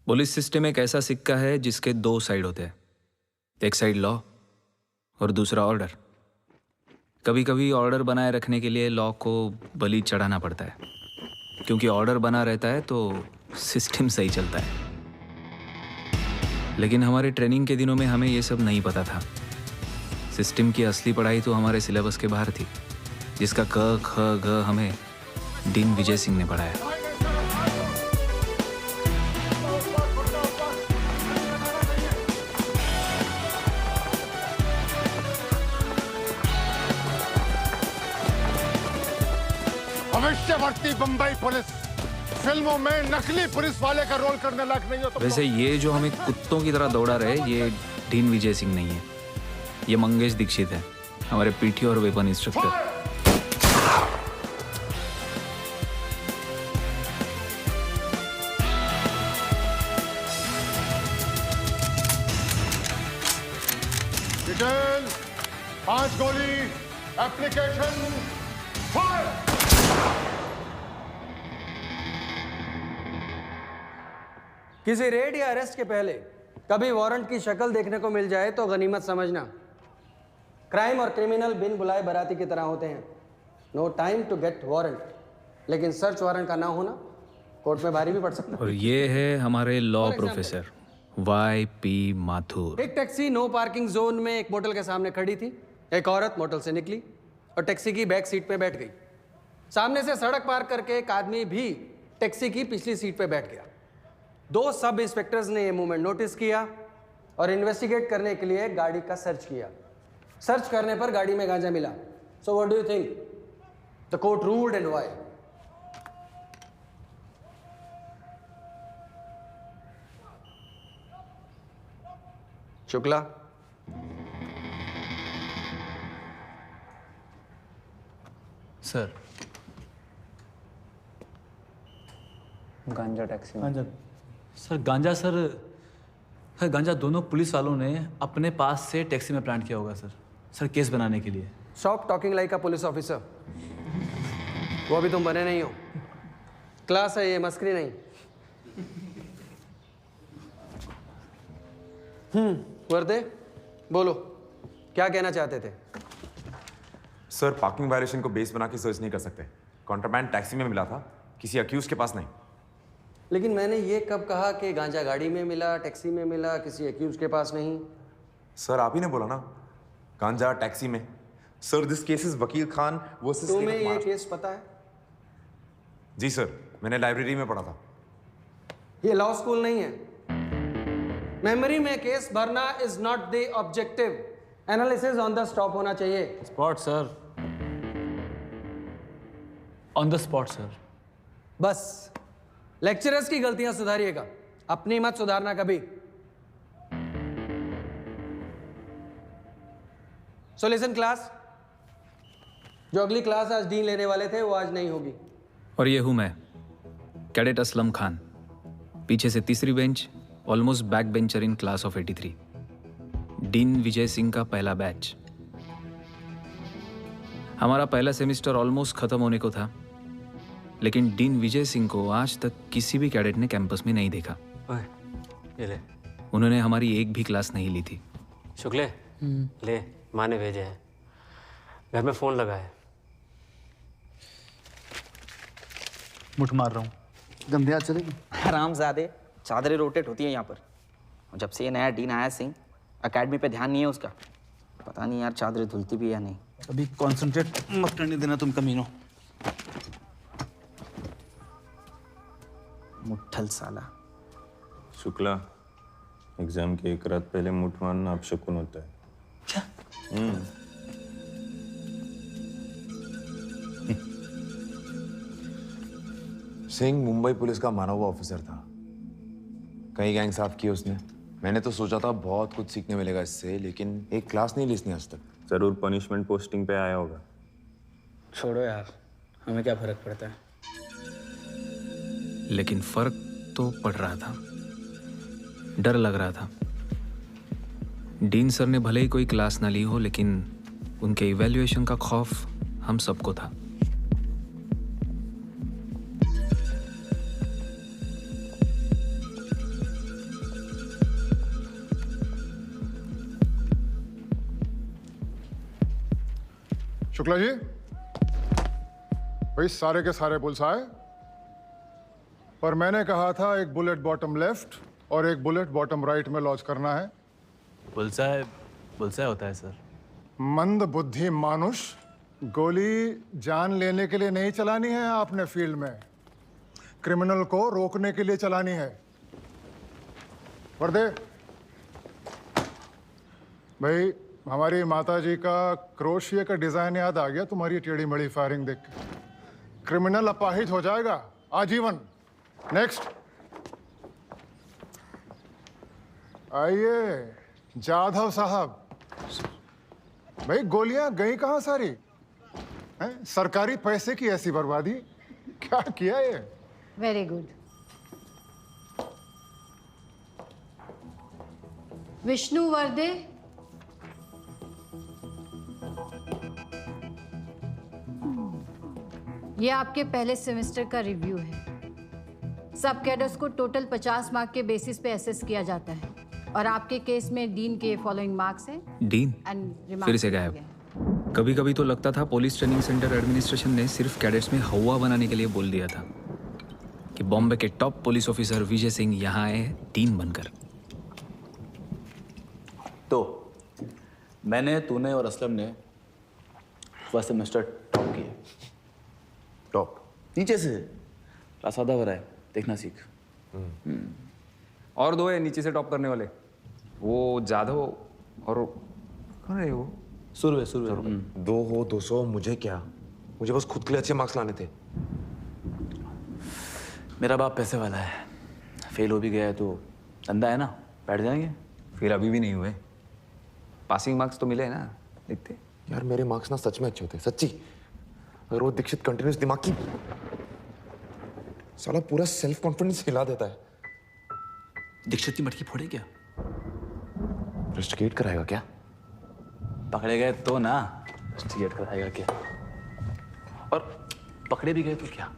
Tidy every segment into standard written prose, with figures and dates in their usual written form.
Police system एक ऐसा सिक्का है जिसके दो साइड होते हैं, एक साइड लॉ और दूसरा ऑर्डर। कभी कभी ऑर्डर बनाए रखने के लिए लॉ को बलि चढ़ाना पड़ता है, क्योंकि ऑर्डर बना रहता है तो सिस्टम सही चलता है। लेकिन हमारे ट्रेनिंग के दिनों में हमें ये सब नहीं पता था। सिस्टम की असली पढ़ाई तो हमारे सिलेबस के बाहर थी, जिसका क ख ग हमें डीन विजय सिंह ने पढ़ाया। भविष्यवर्ती बंबई पुलिस फिल्मों में नकली पुलिस वाले का रोल करने लायक नहीं हो तुम। वैसे ये जो हमें कुत्तों की तरह दौड़ा रहे, ये डीन विजय सिंह नहीं है, ये मंगेश दीक्षित है, हमारे पीटी और वेपन इंस्ट्रक्टर। डिटेल 5 गोली, एप्लीकेशन फायर। किसी रेड या अरेस्ट के पहले कभी वारंट की शक्ल देखने को मिल जाए तो गनीमत समझना। क्राइम और क्रिमिनल बिन बुलाए बराती की तरह होते हैं। No time to get warrant, लेकिन सर्च वारंट का ना होना कोर्ट में भारी भी पड़ सकता है। और ये है हमारे लॉ प्रोफेसर YP माथुर। एक टैक्सी नो पार्किंग जोन में एक मोटल के सामने खड़ी थी। एक औरत मोटल से निकली और टैक्सी की बैक सीट पे बैठ गई। सामने से सड़क पार करके एक आदमी भी टैक्सी की पिछली सीट पे बैठ गया। 2 सब इंस्पेक्टर्स ने ये मूवमेंट नोटिस किया और इन्वेस्टिगेट करने के लिए गाड़ी का सर्च किया। सर्च करने पर गाड़ी में गांजा मिला। So what do you think the court ruled and why? Shukla, sir. गांजा टैक्सी में। गांजा सर, गांजा सर गांजा दोनों पुलिस वालों ने अपने पास से टैक्सी में प्लांट किया होगा सर केस बनाने के लिए। स्टॉप टॉकिंग लाइक अ पुलिस ऑफिसर। वो अभी तुम बने नहीं हो। क्लास है ये, मस्करी नहीं। वर्दे, बोलो क्या कहना चाहते थे? सर, पार्किंग वायलेशन को बेस बना के सर्च नहीं कर सकते। कॉन्ट्राबैंड टैक्सी में मिला था, किसी अक्यूज के पास नहीं। लेकिन मैंने ये कब कहा कि गांजा गाड़ी में मिला, टैक्सी में मिला, किसी अक्यूज के पास नहीं? सर, आप ही ने बोला ना, गांजा टैक्सी में। सर, दिस केस इज वकील खान वर्सेस स्टेट ऑफ तुम्हें ये महाराष्ट्र। केस पता है? जी सर, मैंने लाइब्रेरी में पढ़ा था। ये लॉ स्कूल नहीं है। मेमोरी में केस भरना is not the objective. Analysis on the stop होना चाहिए। Spot sir, on the spot sir. बस लेक्चरर्स की गलतियां सुधारिएगा, अपनी मत सुधारना कभी। सो लिसन क्लास, जो अगली क्लास आज डीन लेने वाले थे वो आज नहीं होगी। और ये हूं मैं, कैडेट असलम खान, पीछे से तीसरी bench, almost back bencher in class of 83, dean Vijay Singh का पहला बैच। हमारा पहला सेमेस्टर ऑलमोस्ट खत्म होने को था, लेकिन डीन विजय सिंह को आज तक किसी भी कैडेट ने कैंपस में नहीं देखा। ये ले। उन्होंने हमारी एक भी क्लास नहीं ली थी। शुक्ले, ले, माँ ने भेजे हैं। घर में फोन लगा है। मुठ मार रहा हूँ। गंदे हाथ चलेगी। हरामजादे, चादरें रोटेट होती हैं यहाँ पर। और जब से ये नया डीन आया सिंह, एकेडमी पे ध्यान नहीं है उसका। पता नहीं यार चादरें धुलती भी या नहीं। अभी कंसंट्रेट मत करने देना तुम कमीनों। मुट्ठल साला। शुक्ला, एग्जाम के एक रात पहले मुठ मारना अपशकुन होता है। क्या? सिंह मुंबई पुलिस का माना हुआ ऑफिसर था। कई गैंग साफ किए उसने। मैंने तो सोचा था बहुत कुछ सीखने मिलेगा इससे, लेकिन एक क्लास नहीं ली इसने आज तक। जरूर पनिशमेंट पोस्टिंग पे आया होगा। छोड़ो यार, हमें क्या फर्क पड़ता है। लेकिन फर्क तो पड़ रहा था, डर लग रहा था। डीन सर ने भले ही कोई क्लास ना ली हो, लेकिन उनके इवैल्यूएशन का खौफ हम सबको था। शुक्ला जी, भाई सारे के सारे बुल्स आए, पर मैंने कहा था एक बुलेट बॉटम लेफ्ट और एक बुलेट बॉटम राइट में लॉन्च करना है। बुलसाय होता है सर। मंद बुद्धि मानुष, गोली जान लेने के लिए नहीं चलानी है आपने फील्ड में, क्रिमिनल को रोकने के लिए चलानी है। वर्दे भाई, हमारी माता जी का क्रोशिया का डिजाइन याद आ गया तुम्हारी टेढ़ी मेढ़ी फायरिंग देख के। क्रिमिनल अपाहिज हो जाएगा आजीवन। नेक्स्ट आइए जाधव साहब। भाई गोलियां गई कहां सारी? हैं? सरकारी पैसे की ऐसी बर्बादी, क्या किया ये? Very good. विष्णु वर्दे, ये आपके पहले सेमेस्टर का रिव्यू है। सब कैडर्स को टोटल 50 मार्क के बेसिस पे असेस किया जाता है और आपके केस में डीन के फॉलोइंग मार्क्स हैं। डीन एंड फिर से गायब। कभी कभी तो लगता था पुलिस ट्रेनिंग सेंटर एडमिनिस्ट्रेशन ने सिर्फ कैडेट्स में हवा बनाने के लिए बोल दिया था कि बॉम्बे के top police officer Vijay Singh यहाँ आए हैं डीन बनकर। तो मैंने, तूने और असलम ने फर्स्ट सेमेस्टर टॉप किए। टॉप नीचे से, क्लास आधा भरा है, देखना सीख। और दो है नीचे से टॉप करने वाले, वो जाधव और कौन है वो? सुरवे। 2 हो 200 मुझे क्या, मुझे बस खुद के लिए अच्छे मार्क्स लाने थे। मेरा बाप पैसे वाला है, फेल हो भी गया है तो धंधा है ना, बैठ जाएंगे। फिर अभी भी नहीं हुए, पासिंग मार्क्स तो मिले ना, देखते। यार मेरे मार्क्स ना सच में अच्छे होते, सच्ची। अगर वो दीक्षित कंटिन्यूस दिमाग की साला पूरा सेल्फ कॉन्फिडेंस हिला देता है। दीक्षित की मटकी फोड़े क्या? रस्टिकेट कराएगा क्या? पकड़े गए तो ना, रस्टिकेट कराएगा क्या? और पकड़े भी गए तो क्या?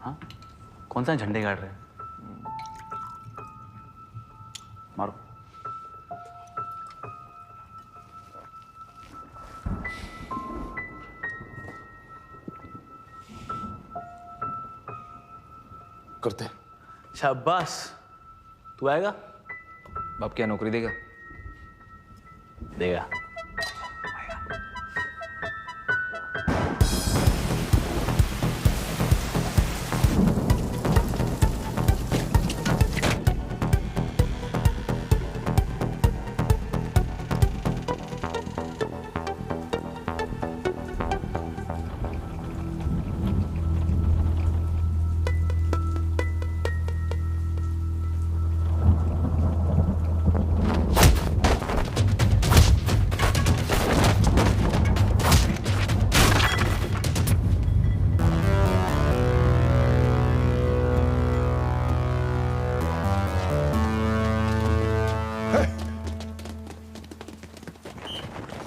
हाँ, कौन सा झंडे गाड़ रहे हैं? मारो। करते हैं। शाबाश, तू आएगा? बाप क्या नौकरी देगा? देगा।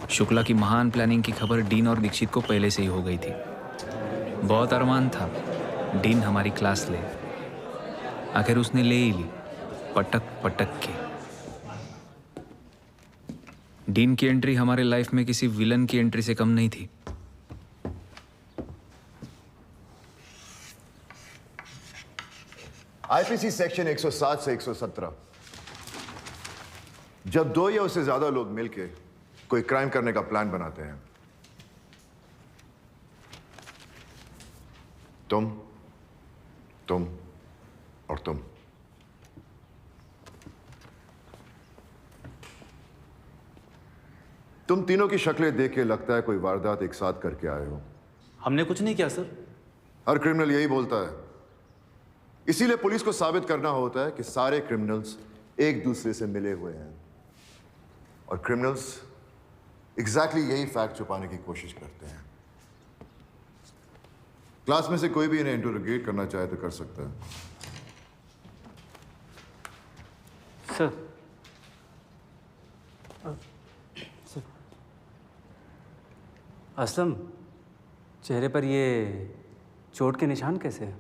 शुक्ला की महान प्लानिंग की खबर डीन और दीक्षित को पहले से ही हो गई थी। बहुत अरमान था डीन हमारी क्लास ले, आखिर उसने ले ही ली, पटक पटक के। डीन की एंट्री हमारे लाइफ में किसी विलन की एंट्री से कम नहीं थी। आईपीसी सेक्शन 107 से 117, जब 2 या उससे ज्यादा लोग मिलके कोई क्राइम करने का प्लान बनाते हैं, तुम और तुम, तुम तीनों की शक्लें देख के लगता है कोई वारदात एक साथ करके आए हो। हमने कुछ नहीं किया सर। हर क्रिमिनल यही बोलता है, इसीलिए पुलिस को साबित करना होता है कि सारे क्रिमिनल्स एक दूसरे से मिले हुए हैं, और क्रिमिनल्स एग्जैक्टली यही फैक्ट छुपाने की कोशिश करते हैं। क्लास में से कोई भी इन्हें इंटरोगेट करना चाहे तो कर सकता है। सर, असलम, चेहरे पर ये चोट के निशान कैसे हैं?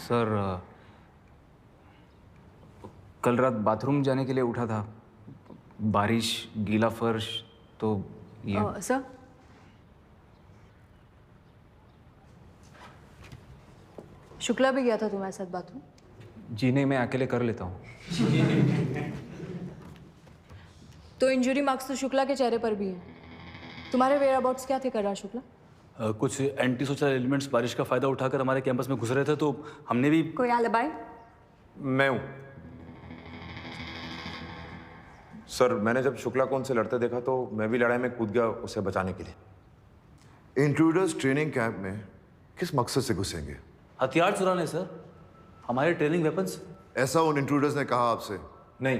सर, कल रात बाथरूम जाने के लिए उठा था, बारिश, गीला फर्श, तो ये सर शुक्ला भी गया था तुम्हारे साथ बाथरूम? जी नहीं, मैं अकेले कर लेता हूँ। तो इंजरी मार्क्स तो शुक्ला के चेहरे पर भी हैं। तुम्हारे वेयर अबाउट्स क्या थे कर रहा शुक्ला? कुछ एंटी सोशल एलिमेंट्स बारिश का फायदा उठाकर हमारे कैंपस में घुस रहे थे, तो हमने भी। कोई एलिबाई? मैं हूं सर। मैंने जब शुक्ला को उनसे लड़ते देखा तो मैं भी लड़ाई में कूद गया उसे बचाने के लिए। इंट्रूडर्स ट्रेनिंग कैंप में किस मकसद से घुसेंगे? हथियार चुराने सर, हमारे ट्रेनिंग वेपन्स। ऐसा उन इंट्रूडर्स ने कहा आपसे? नहीं,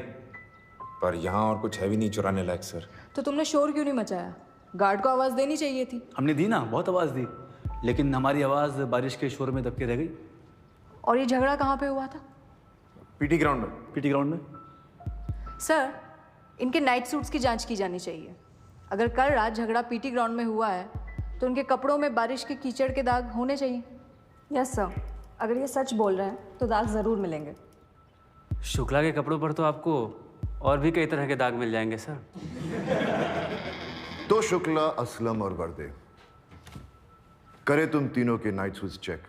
पर यहाँ और कुछ है भी नहीं चुराने लायक सर। तो तुमने शोर क्यों नहीं मचाया? गार्ड को आवाज देनी चाहिए थी। हमने दी ना, बहुत आवाज़ दी, लेकिन हमारी आवाज़ बारिश के शोर में दबके रह गई। और ये झगड़ा कहाँ पे हुआ था? पीटी ग्राउंड में। पीटी ग्राउंड में। सर, इनके नाइट सूट्स की जांच की जानी चाहिए। अगर कल रात झगड़ा पीटी ग्राउंड में हुआ है तो उनके कपड़ों में बारिश के कीचड़ के दाग होने चाहिए। यस सर, अगर ये सच बोल रहे हैं तो दाग ज़रूर मिलेंगे। शुक्ला के कपड़ों पर तो आपको और भी कई तरह के दाग मिल जाएंगे सर। तो शुक्ला, असलम और वर्दे, करे तुम तीनों के night suits check.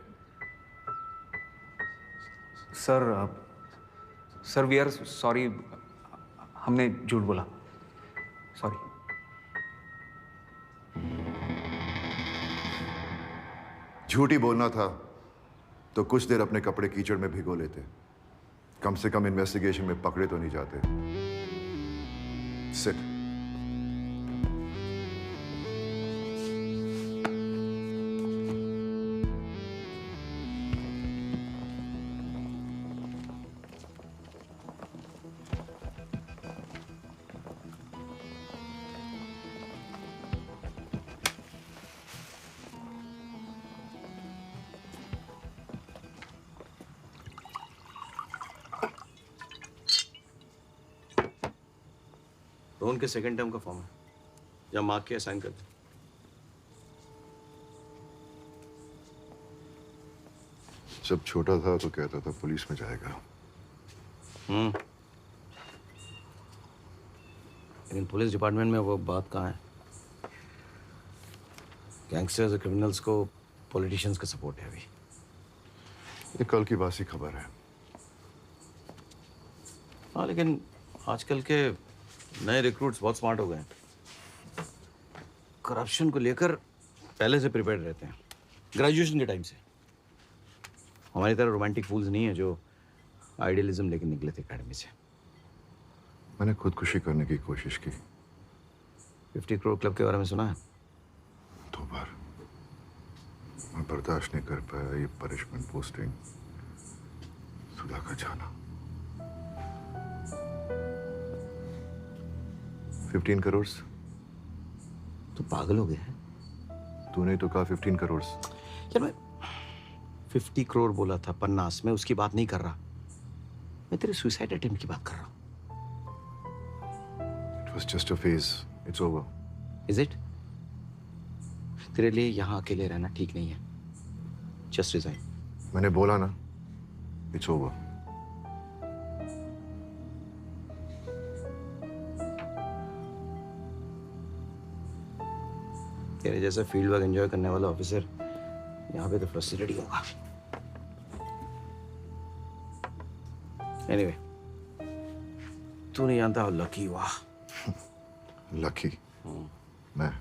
Sir we are sorry, हमने झूठ बोला, सॉरी। झूठ ही बोलना था तो कुछ देर अपने कपड़े कीचड़ में भिगो लेते, कम से कम इन्वेस्टिगेशन में पकड़े तो नहीं जाते। सिट। रोहन के सेकंड टर्म का फॉर्म है, या मार्क के साइन कर दे। जब छोटा था तो कहता था पुलिस में जाएगा। लेकिन पुलिस डिपार्टमेंट में वो बात कहाँ है? गैंगस्टर्स और क्रिमिनल्स को पॉलिटिशियंस का सपोर्ट है अभी। ये कल की बासी खबर है। हाँ, लेकिन आजकल के नए रिक्रूट्स बहुत स्मार्ट हो गए हैं। करप्शन को लेकर पहले से प्रिपेयर्ड रहते हैं, ग्रेजुएशन के टाइम से। हमारी तरह रोमांटिक फूल्स नहीं है जो आइडियलिज्म लेके निकले थे एकेडमी से। मैंने खुदकुशी करने की कोशिश की। 50 करोड़ क्लब के बारे में सुना है? 2 बार। मैं बर्दाश्त नहीं कर पाया ये पनिशमेंट पोस्टिंग, सुधा का जाना। 15 करोड़। तो पागल हो गया है? तूने तो कहा 15 करोड़। यार मैं 50 करोड़ बोला था 50, मैं उसकी बात नहीं कर रहा। मैं तेरे सुसाइड अटेम्प्ट की बात कर रहा हूँ। It was just a phase. It's over. Is it? तेरे लिए यहाँ अकेले रहना ठीक नहीं है। Just resign. मैंने बोला ना, it's over. तेरे जैसा फील्ड वर्क एंजॉय करने वाला ऑफिसर यहाँ पे तो फ्रस्ट्रेटेड ही होगा। एनीवे, तू नहीं जानता how lucky you are. Lucky? मैं?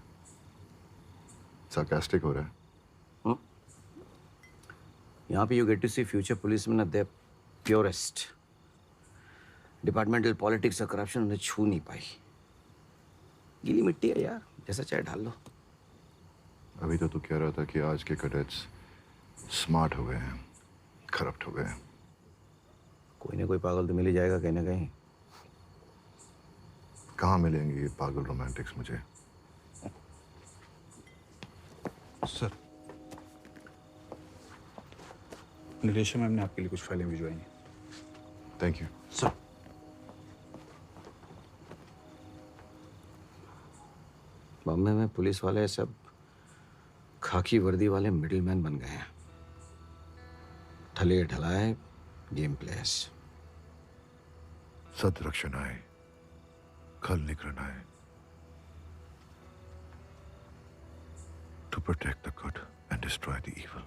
sarcastic हो रहा है? यहाँ पे you get to see future policemen at their purest. Departmental politics और करप्शन उन्हें छू नहीं पाई। गीली मिट्टी है यार, जैसा चाहे ढाल लो। अभी तो तू कह रहा था कि आज के कैडेट्स स्मार्ट हो गए हैं, करप्ट हो गए हैं। कोई ना कोई पागल तो मिल ही जाएगा कहीं ना कहीं। कहाँ मिलेंगे ये पागल रोमांटिक्स मुझे? सर, निदेशक मैम ने आपके लिए कुछ फाइलें भिजवाई हैं। Thank you sir. बॉम्बे में पुलिस वाले सब खाकी वर्दी वाले मिडिलमैन बन गए हैं। ठले ढलाए गेम प्लेयर्स। सत रक्षणाय, खल निकरणाय। to protect the good and destroy the evil.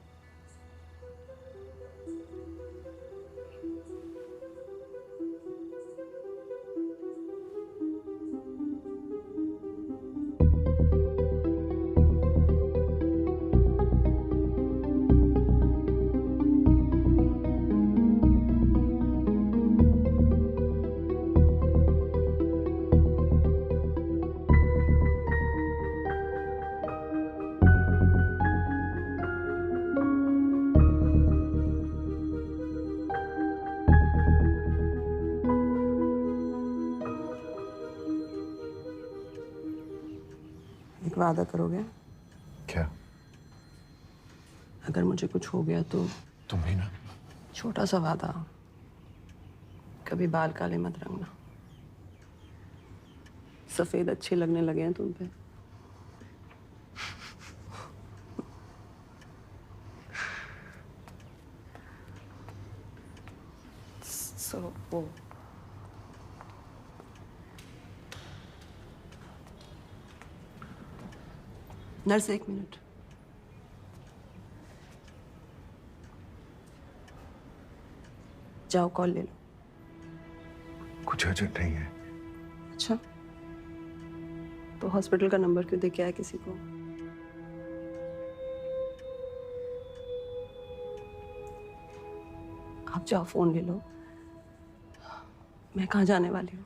एक वादा करोगे? क्या? अगर मुझे कुछ हो गया तो? तुम ही ना। छोटा सा वादा, कभी बाल काले मत रंगना। सफेद अच्छे लगने लगे हैं तुम पे। वो नर्स, 1 मिनट। जाओ कॉल ले लो। कुछ अर्जेंट नहीं है। अच्छा, तो हॉस्पिटल का नंबर क्यों दे के आया किसी को? आप जाओ फोन ले लो। मैं कहाँ जाने वाली हूँ?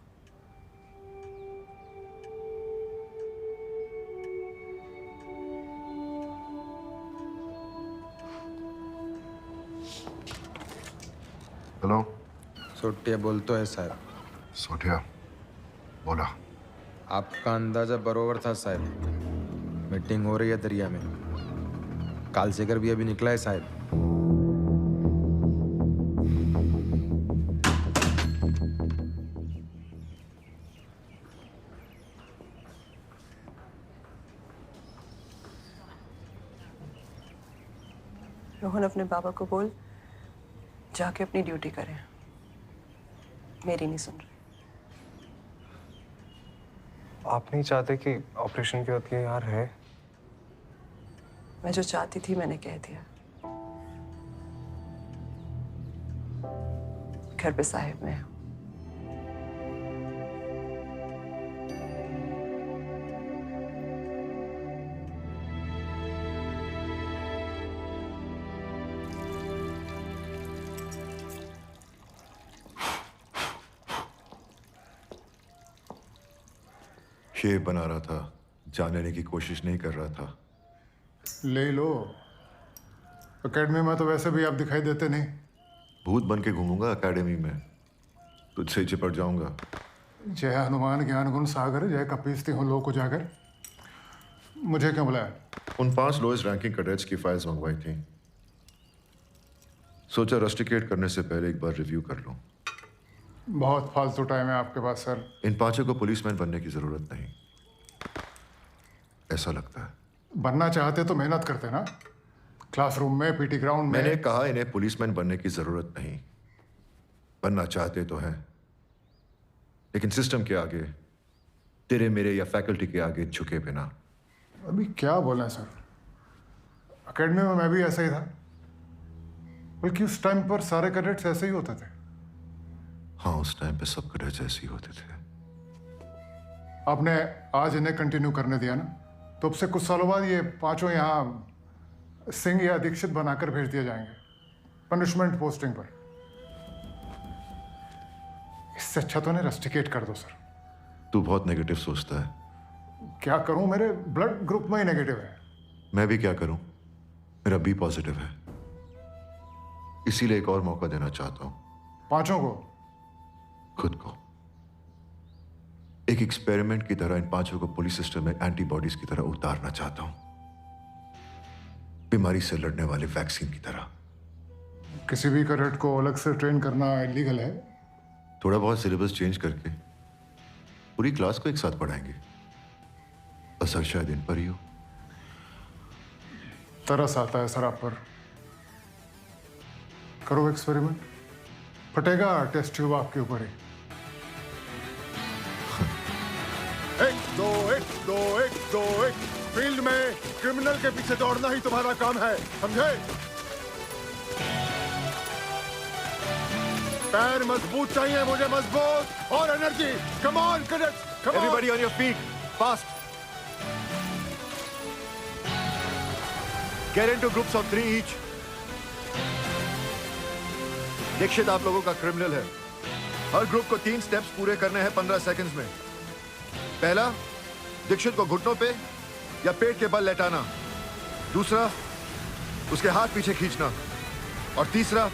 हेलो। सोटिया बोलतो है साहब। सोटिया बोला। आपका अंदाजा बरोबर था साहब। मीटिंग हो रही है दरिया में। कालसेकर भी अभी निकला है साहब। रोहन, अपने बाबा को बोल जाके अपनी ड्यूटी करें। मेरी नहीं सुन रही। आप नहीं चाहते कि ऑपरेशन की हथियार है? मैं जो चाहती थी मैंने कह दिया। घर पे साहिब में हूँ। शेर बना रहा था, जान लेने की कोशिश नहीं कर रहा था। ले लो। एकेडमी में तो वैसे भी आप दिखाई देते नहीं। भूत बन के घूमूंगा एकेडमी में, तुझसे ही चिपट जाऊंगा। जय हनुमान ज्ञान गुण सागर, जय कपीसती हूँ लोक उजागर। मुझे क्यों बुलाया? उन 5 लोएस्ट रैंकिंग कैडेट्स की फाइल्स मंगवाई थी। सोचा रस्टिकेट करने से पहले एक बार रिव्यू कर लूं। बहुत फालतू टाइम है आपके पास सर। इन 5 को पुलिसमैन बनने की जरूरत नहीं, ऐसा लगता है। बनना चाहते तो मेहनत करते ना, क्लासरूम में, पीटी ग्राउंड में। मैंने कहा इन्हें पुलिसमैन बनने की जरूरत नहीं। बनना चाहते तो हैं, लेकिन सिस्टम के आगे, तेरे मेरे या फैकल्टी के आगे झुके बिना। अभी क्या बोला सर, एकेडमी में मैं भी ऐसा ही था। बल्कि उस टाइम पर सारे कैडेट्स ऐसे ही होते थे। हाँ, उस टाइम पे सब कैडेट्स ऐसे ही होते थे। आपने आज इन्हें कंटिन्यू करने दिया ना, तो अब से कुछ सालों बाद ये 5 यहाँ सिंह या दीक्षित बनाकर भेज दिए जाएंगे पनिशमेंट पोस्टिंग पर। इससे अच्छा तो इन्हें रस्टिकेट कर दो सर। तू बहुत नेगेटिव सोचता है। क्या करूं, मेरे ब्लड ग्रुप में ही नेगेटिव है। मैं भी क्या करूं, मेरा बी पॉजिटिव है। इसीलिए एक और मौका देना चाहता हूं। 5 को? खुद को। एक एक्सपेरिमेंट की तरह इन 5 को पुलिस सिस्टम में एंटीबॉडीज की तरह उतारना चाहता हूं, बीमारी से लड़ने वाले वैक्सीन की तरह। किसी भी कैडेट को अलग से ट्रेन करना इलीगल है। थोड़ा बहुत सिलेबस चेंज करके पूरी क्लास को एक साथ पढ़ाएंगे। असर शायद इन पर ही हो। तरस आता है सर आप पर। करो एक्सपेरिमेंट, फटेगा टेस्ट ट्यूब आपके ऊपर ही। 1 2 1 2 1 2 1 फील्ड में क्रिमिनल के पीछे दौड़ना ही तुम्हारा काम है, समझे? पैर मजबूत चाहिए मुझे, मजबूत और energy. Come on cadets, come on. Everybody on your feet, fast. Get into groups of 3 each. Dikshit आप लोगों का क्रिमिनल है। हर ग्रुप को 3 स्टेप्स पूरे करने हैं 15 सेकंड्स में। पहला, दीक्षित को घुटनों पे या पेट के बल लेटाना। दूसरा, उसके हाथ पीछे खींचना। और तीसरा,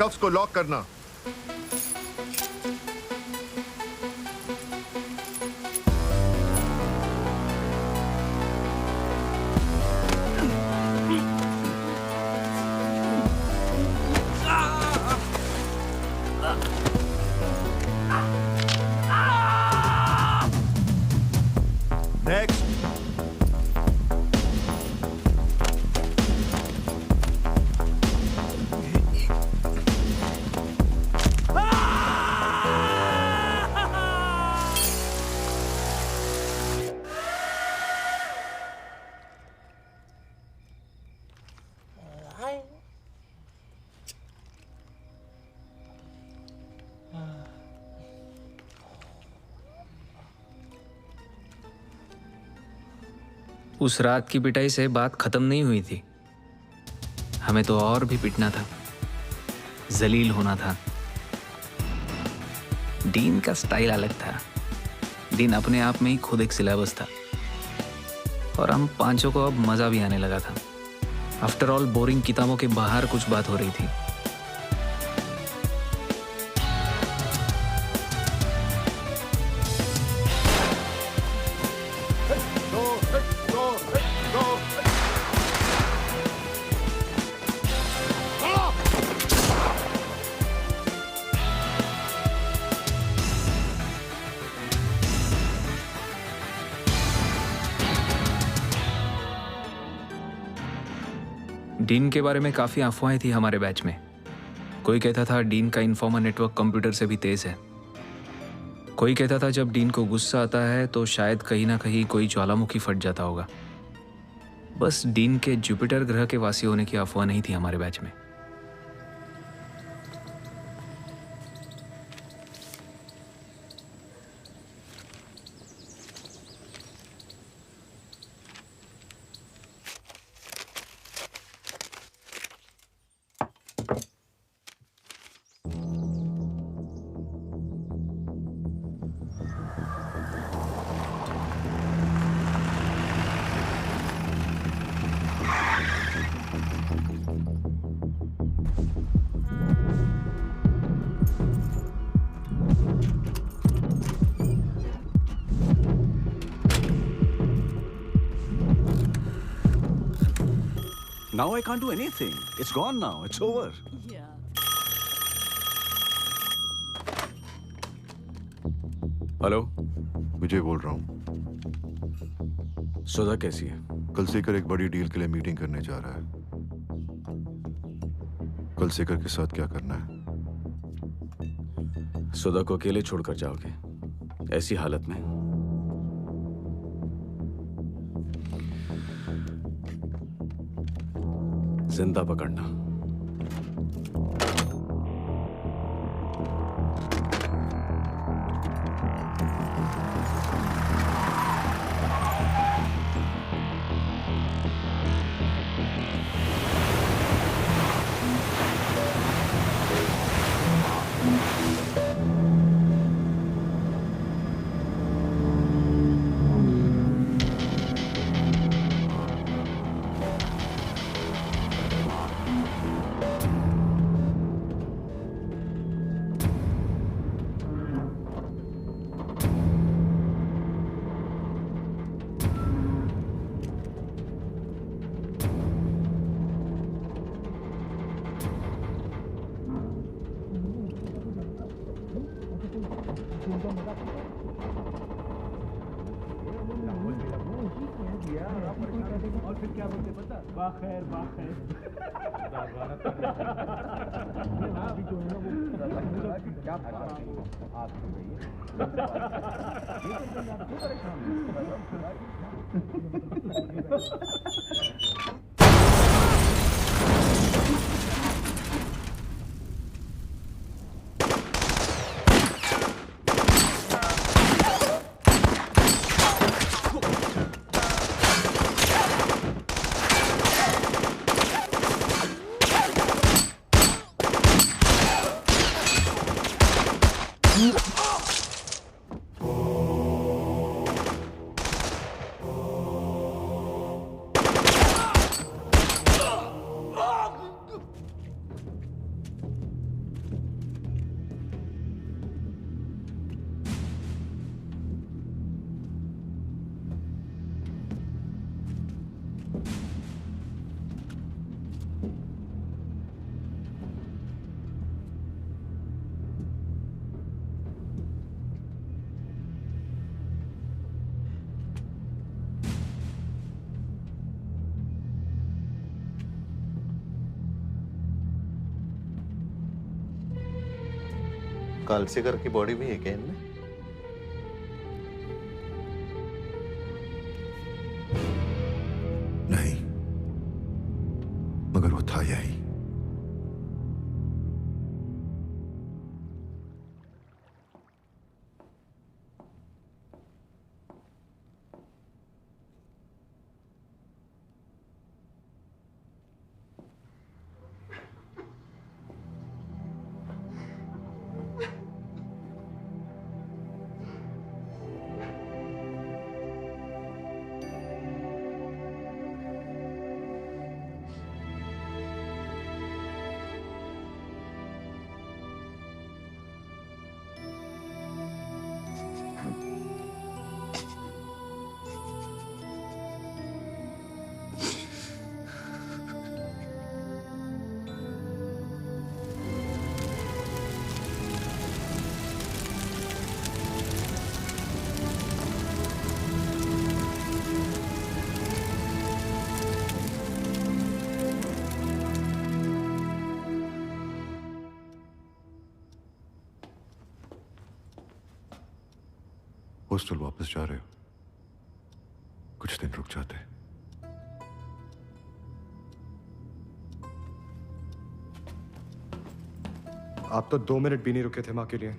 कफ्स को लॉक करना। नेक्स्ट। उस रात की पिटाई से बात खत्म नहीं हुई थी। हमें तो और भी पिटना था, जलील होना था। डीन का स्टाइल अलग था। डीन अपने आप में ही खुद एक सिलेबस था और हम पांचों को अब मजा भी आने लगा था। आफ्टर ऑल बोरिंग किताबों के बाहर कुछ बात हो रही थी। डीन के बारे में काफ़ी अफवाहें थी हमारे बैच में। कोई कहता था डीन का इन्फॉर्मर नेटवर्क कंप्यूटर से भी तेज है। कोई कहता था जब डीन को गुस्सा आता है तो शायद कहीं ना कहीं कोई ज्वालामुखी फट जाता होगा। बस डीन के जुपिटर ग्रह के वासी होने की अफवाह नहीं थी हमारे बैच में। Now I can't do anything. It's gone now. It's over. Hello, Vijay बोल रहा हूँ। सुधा कैसी है? कल सेकर एक बड़ी डील के लिए मीटिंग करने जा रहा है। कल सेकर के साथ क्या करना है? सुधा को अकेले छोड़कर जाओगे ऐसी हालत में? जिंदा पकड़ना। और फिर क्या बोलते पता? बाखैर बाखैर। कालसेकर की बॉडी भी है क्या इनमें? नहीं, मगर वो था यही। हॉस्टल वापस जा रहे हो? कुछ दिन रुक जाते। आप तो 2 मिनट भी नहीं रुके थे माँ के लिए।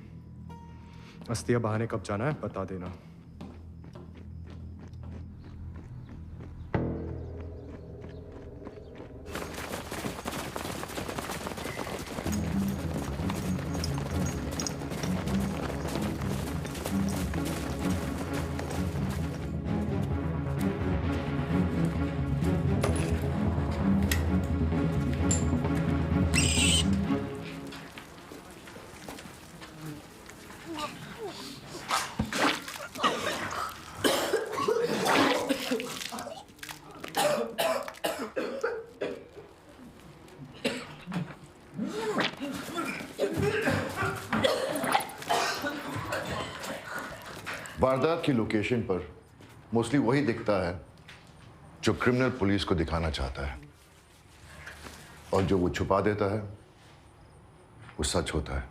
अस्तिया बहाने कब जाना है बता देना। वारदात की लोकेशन पर मोस्टली वही दिखता है जो क्रिमिनल पुलिस को दिखाना चाहता है, और जो वो छुपा देता है वो सच होता है।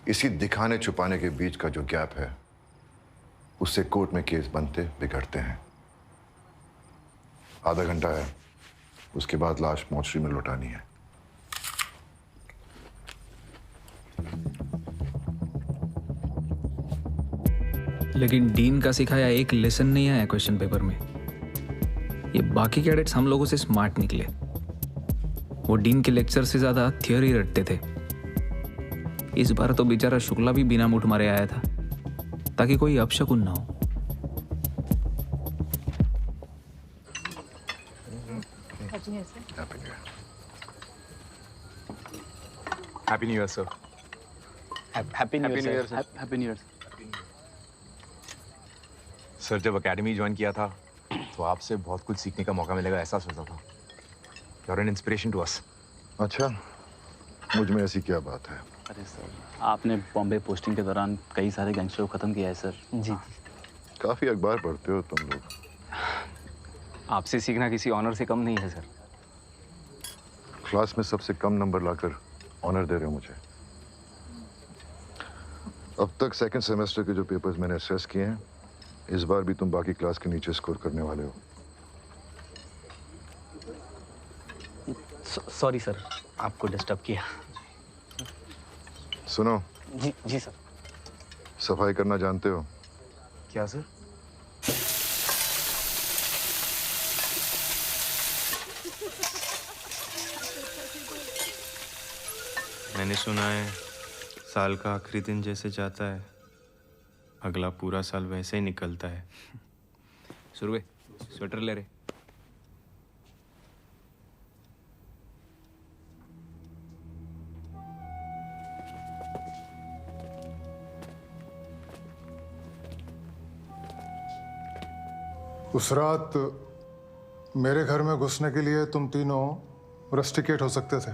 इसी दिखाने छुपाने के बीच का जो गैप है उससे कोर्ट में केस बनते बिगड़ते हैं। आधा घंटा है, उसके बाद लाश मोर्चरी में लौटानी है। लेकिन डीन का सिखाया एक लेसन नहीं आया क्वेश्चन पेपर में। ये बाकी कैडेट्स हम लोगों से स्मार्ट निकले। वो डीन के लेक्चर से ज्यादा थियोरी रटते थे। इस बार तो बेचारा शुक्ला भी बिना मुठ मारे आया था ताकि कोई अपशकुन ना हो। Happy new year sir. Happy new year sir. Happy new year sir. जब एकेडमी ज्वाइन किया था तो आपसे बहुत कुछ सीखने का मौका मिलेगा ऐसा सोचा था। You are an inspiration to us. अच्छा, मुझ में ऐसी क्या बात है? अरे सर, आपने बॉम्बे पोस्टिंग के दौरान कई सारे गैंगस्टर को खत्म किया है सर। जी काफी अखबार पढ़ते हो तुम लोग। आपसे सीखना किसी ऑनर से कम नहीं है सर। क्लास में सबसे कम नंबर लाकर ऑनर दे रहे हो मुझे। अब तक सेकंड सेमेस्टर के जो पेपर्स मैंने असेस किए हैं, इस बार भी तुम बाकी क्लास के नीचे स्कोर करने वाले हो। सॉरी सर, आपको डिस्टर्ब किया। सुनो। जी सर। सफाई करना जानते हो? क्या सर? मैंने सुना है साल का आखिरी दिन जैसे जाता है, अगला पूरा साल वैसे ही निकलता है। सुरवे, स्वेटर ले रे। उस रात मेरे घर में घुसने के लिए तुम तीनों रस्टिकेट हो सकते थे,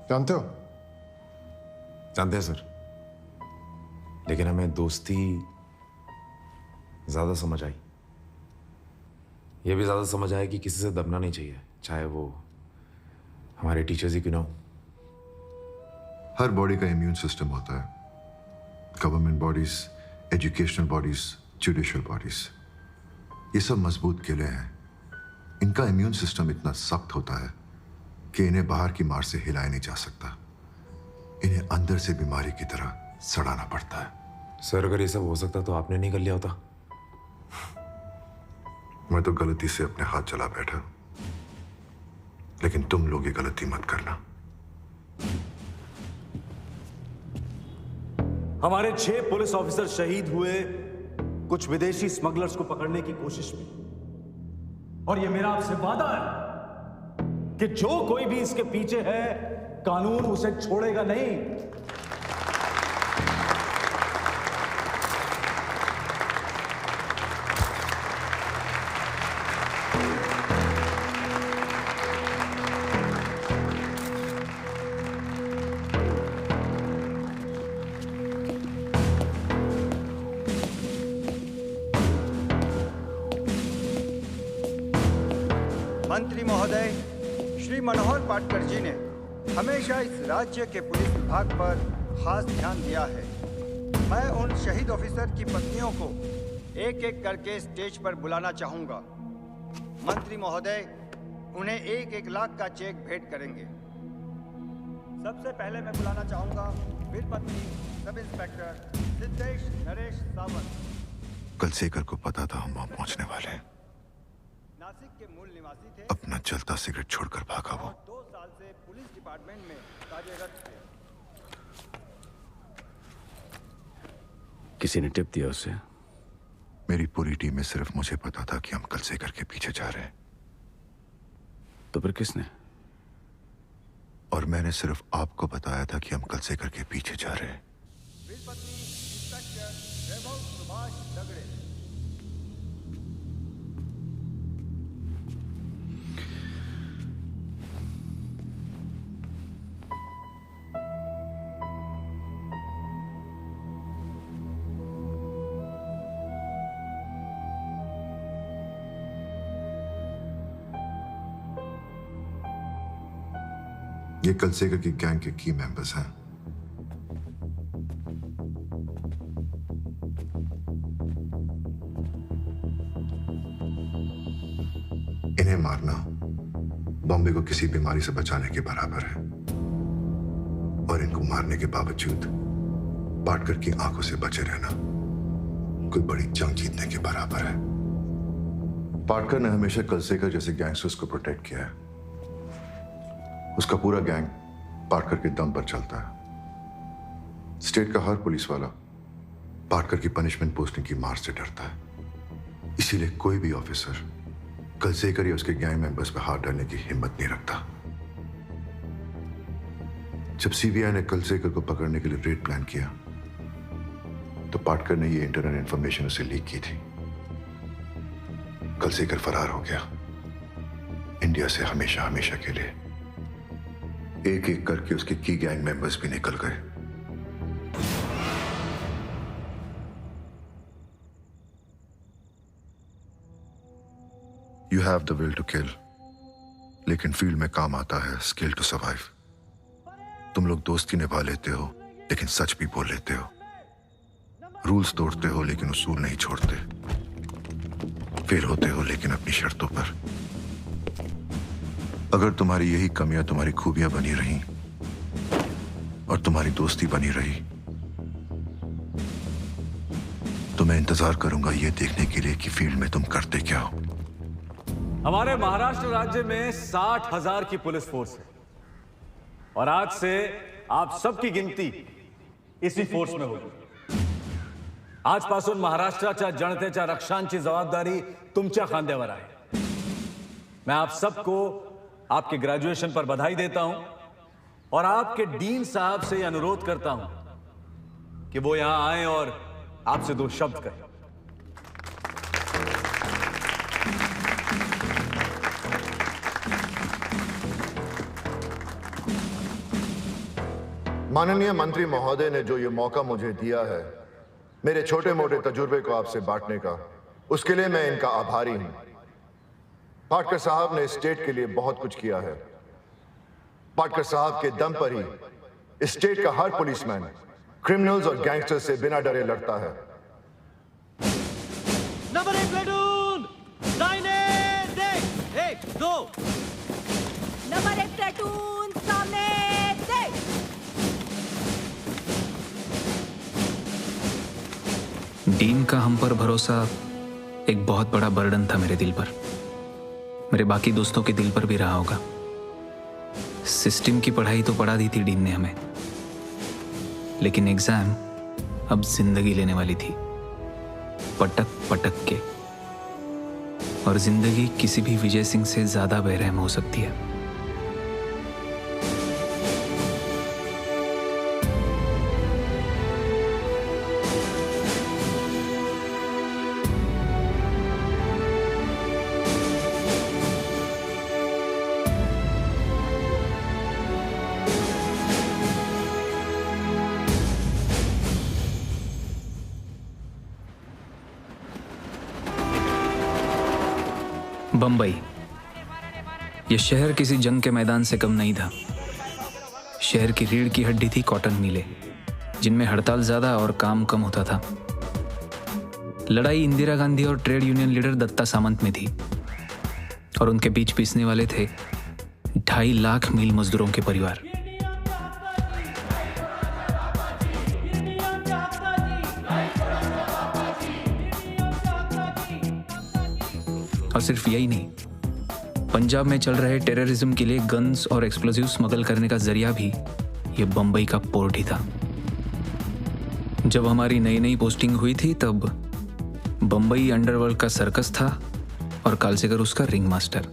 जानते हो? जानते हैं सर, लेकिन हमें दोस्ती ज्यादा समझ आई। ये भी ज्यादा समझ आया कि किसी से दबना नहीं चाहिए, चाहे वो हमारे टीचर्स ही क्यों ना हो। हर बॉडी का इम्यून सिस्टम होता है। Government bodies, educational bodies, judicial bodies, ये सब मजबूत किले हैं। इनका इम्यून सिस्टम इतना सख्त होता है कि इन्हें बाहर की मार से हिलाया नहीं जा सकता। इन्हें अंदर से बीमारी की तरह सड़ाना पड़ता है। सर, अगर ये सब हो सकता तो आपने नहीं कर लिया होता। मैं तो गलती से अपने हाथ चला बैठा, लेकिन तुम लोग ये गलती मत करना। हमारे 6 पुलिस ऑफिसर शहीद हुए कुछ विदेशी स्मगलर्स को पकड़ने की कोशिश में, और ये मेरा आपसे वादा है कि जो कोई भी इसके पीछे है, कानून उसे छोड़ेगा नहीं। मंत्री महोदय श्री मनोहर पाटकर जी ने हमेशा इस राज्य के पुलिस विभाग पर खास ध्यान दिया है। मैं उन शहीद ऑफिसर की पत्नियों को एक एक करके स्टेज पर बुलाना चाहूंगा। मंत्री महोदय उन्हें 1-1 लाख का चेक भेंट करेंगे। सबसे पहले मैं बुलाना चाहूंगा वीरपत्नी सब इंस्पेक्टर सिद्धेश नरेश सावंत। कल सेकर को पता था हम वहां पहुंचने वाले हैं। नासिक के मूल निवासी थे। अपना चलता सिगरेट छोड़कर भागा वो। 2 साल से पुलिस डिपार्टमेंट में कार्यरत थे। किसी ने टिप दिया उसे? मेरी पूरी टीम में सिर्फ मुझे पता था कि हम कल सेकर के पीछे जा रहे हैं। तो फिर किसने? और मैंने सिर्फ आपको बताया था कि हम कल सेकर के पीछे जा रहे हैं। वीरपत्नी इंस्पेक्टर वैभव सुभाष दगड़े। ये कल सेकर की गैंग के की मेंबर्स हैं। इन्हें मारना बॉम्बे को किसी बीमारी से बचाने के बराबर है, और इनको मारने के बावजूद पाटकर की आंखों से बचे रहना कोई बड़ी जंग जीतने के बराबर है। पाटकर ने हमेशा कल सेकर जैसे गैंगस्टर्स को प्रोटेक्ट किया है। उसका पूरा गैंग पाटकर के दम पर चलता है। स्टेट का हर पुलिस वाला पाटकर की पनिशमेंट पोस्टिंग की मार से डरता है। इसीलिए कोई भी ऑफिसर कल सेकर या उसके गैंग मेंबर्स पर हाथ डालने की हिम्मत नहीं रखता। जब सीबीआई ने कल सेकर को पकड़ने के लिए रेड प्लान किया, तो पाटकर ने ये इंटरनल इंफॉर्मेशन उसे लीक की थी। कल सेकर फरार हो गया, इंडिया से हमेशा हमेशा के लिए। एक एक करके उसके की गैंग मेंबर्स भी निकल गए। You have the will to kill, लेकिन फील्ड में काम आता है स्किल टू सर्वाइव। तुम लोग दोस्ती निभा लेते हो, लेकिन सच भी बोल लेते हो। रूल्स तोड़ते हो लेकिन उसूल नहीं छोड़ते, फेल होते हो लेकिन अपनी शर्तों पर। अगर तुम्हारी यही कमियां तुम्हारी खूबियां बनी रही और तुम्हारी दोस्ती बनी रही तो मैं इंतजार करूंगा ये देखने के लिए कि फील्ड में तुम करते क्या हो। हमारे महाराष्ट्र राज्य में 60,000 की पुलिस फोर्स है और आज से आप सबकी गिनती इसी फोर्स में होगी। आजपासून महाराष्ट्राच्या जनतेच्या रक्षांची जबाबदारी तुमच्या खांद्यावर आहे। मैं आप सबको आपके ग्रेजुएशन पर बधाई देता हूं और आपके डीन साहब से यह अनुरोध करता हूं कि वो यहां आए और आपसे 2 शब्द कहें। माननीय मंत्री महोदय ने जो ये मौका मुझे दिया है मेरे छोटे मोटे तजुर्बे को आपसे बांटने का, उसके लिए मैं इनका आभारी हूं। पाटकर साहब ने स्टेट के लिए बहुत कुछ किया है। पाटकर साहब के दम पर ही स्टेट का हर पुलिसमैन क्रिमिनल्स और गैंगस्टर्स से बिना डरे लड़ता है। नंबर 1 प्लेटून दाहिने देख 1 2 नंबर 1 प्लेटून सामने देख। डीन का हम पर भरोसा एक बहुत बड़ा बर्डन था मेरे दिल पर, मेरे बाकी दोस्तों के दिल पर भी रहा होगा। सिस्टम की पढ़ाई तो पढ़ा दी थी डीन ने हमें, लेकिन एग्जाम अब जिंदगी लेने वाली थी, पटक पटक के। और जिंदगी किसी भी विजय सिंह से ज्यादा बेरहम हो सकती है। बंबई, यह शहर किसी जंग के मैदान से कम नहीं था। शहर की रीढ़ की हड्डी थी कॉटन मिलें, जिनमें हड़ताल ज्यादा और काम कम होता था। लड़ाई इंदिरा गांधी और ट्रेड यूनियन लीडर दत्ता सामंत में थी और उनके बीच पीसने वाले थे 2.5 लाख मील मजदूरों के परिवार। और सिर्फ यही नहीं, पंजाब में चल रहे टेररिज्म के लिए गन्स और एक्सप्लोजिव स्मगल करने का जरिया भी ये बंबई का पोर्ट ही था। जब हमारी नई नई पोस्टिंग हुई थी तब बंबई अंडरवर्ल्ड का सर्कस था और कालसेकर उसका रिंग मास्टर।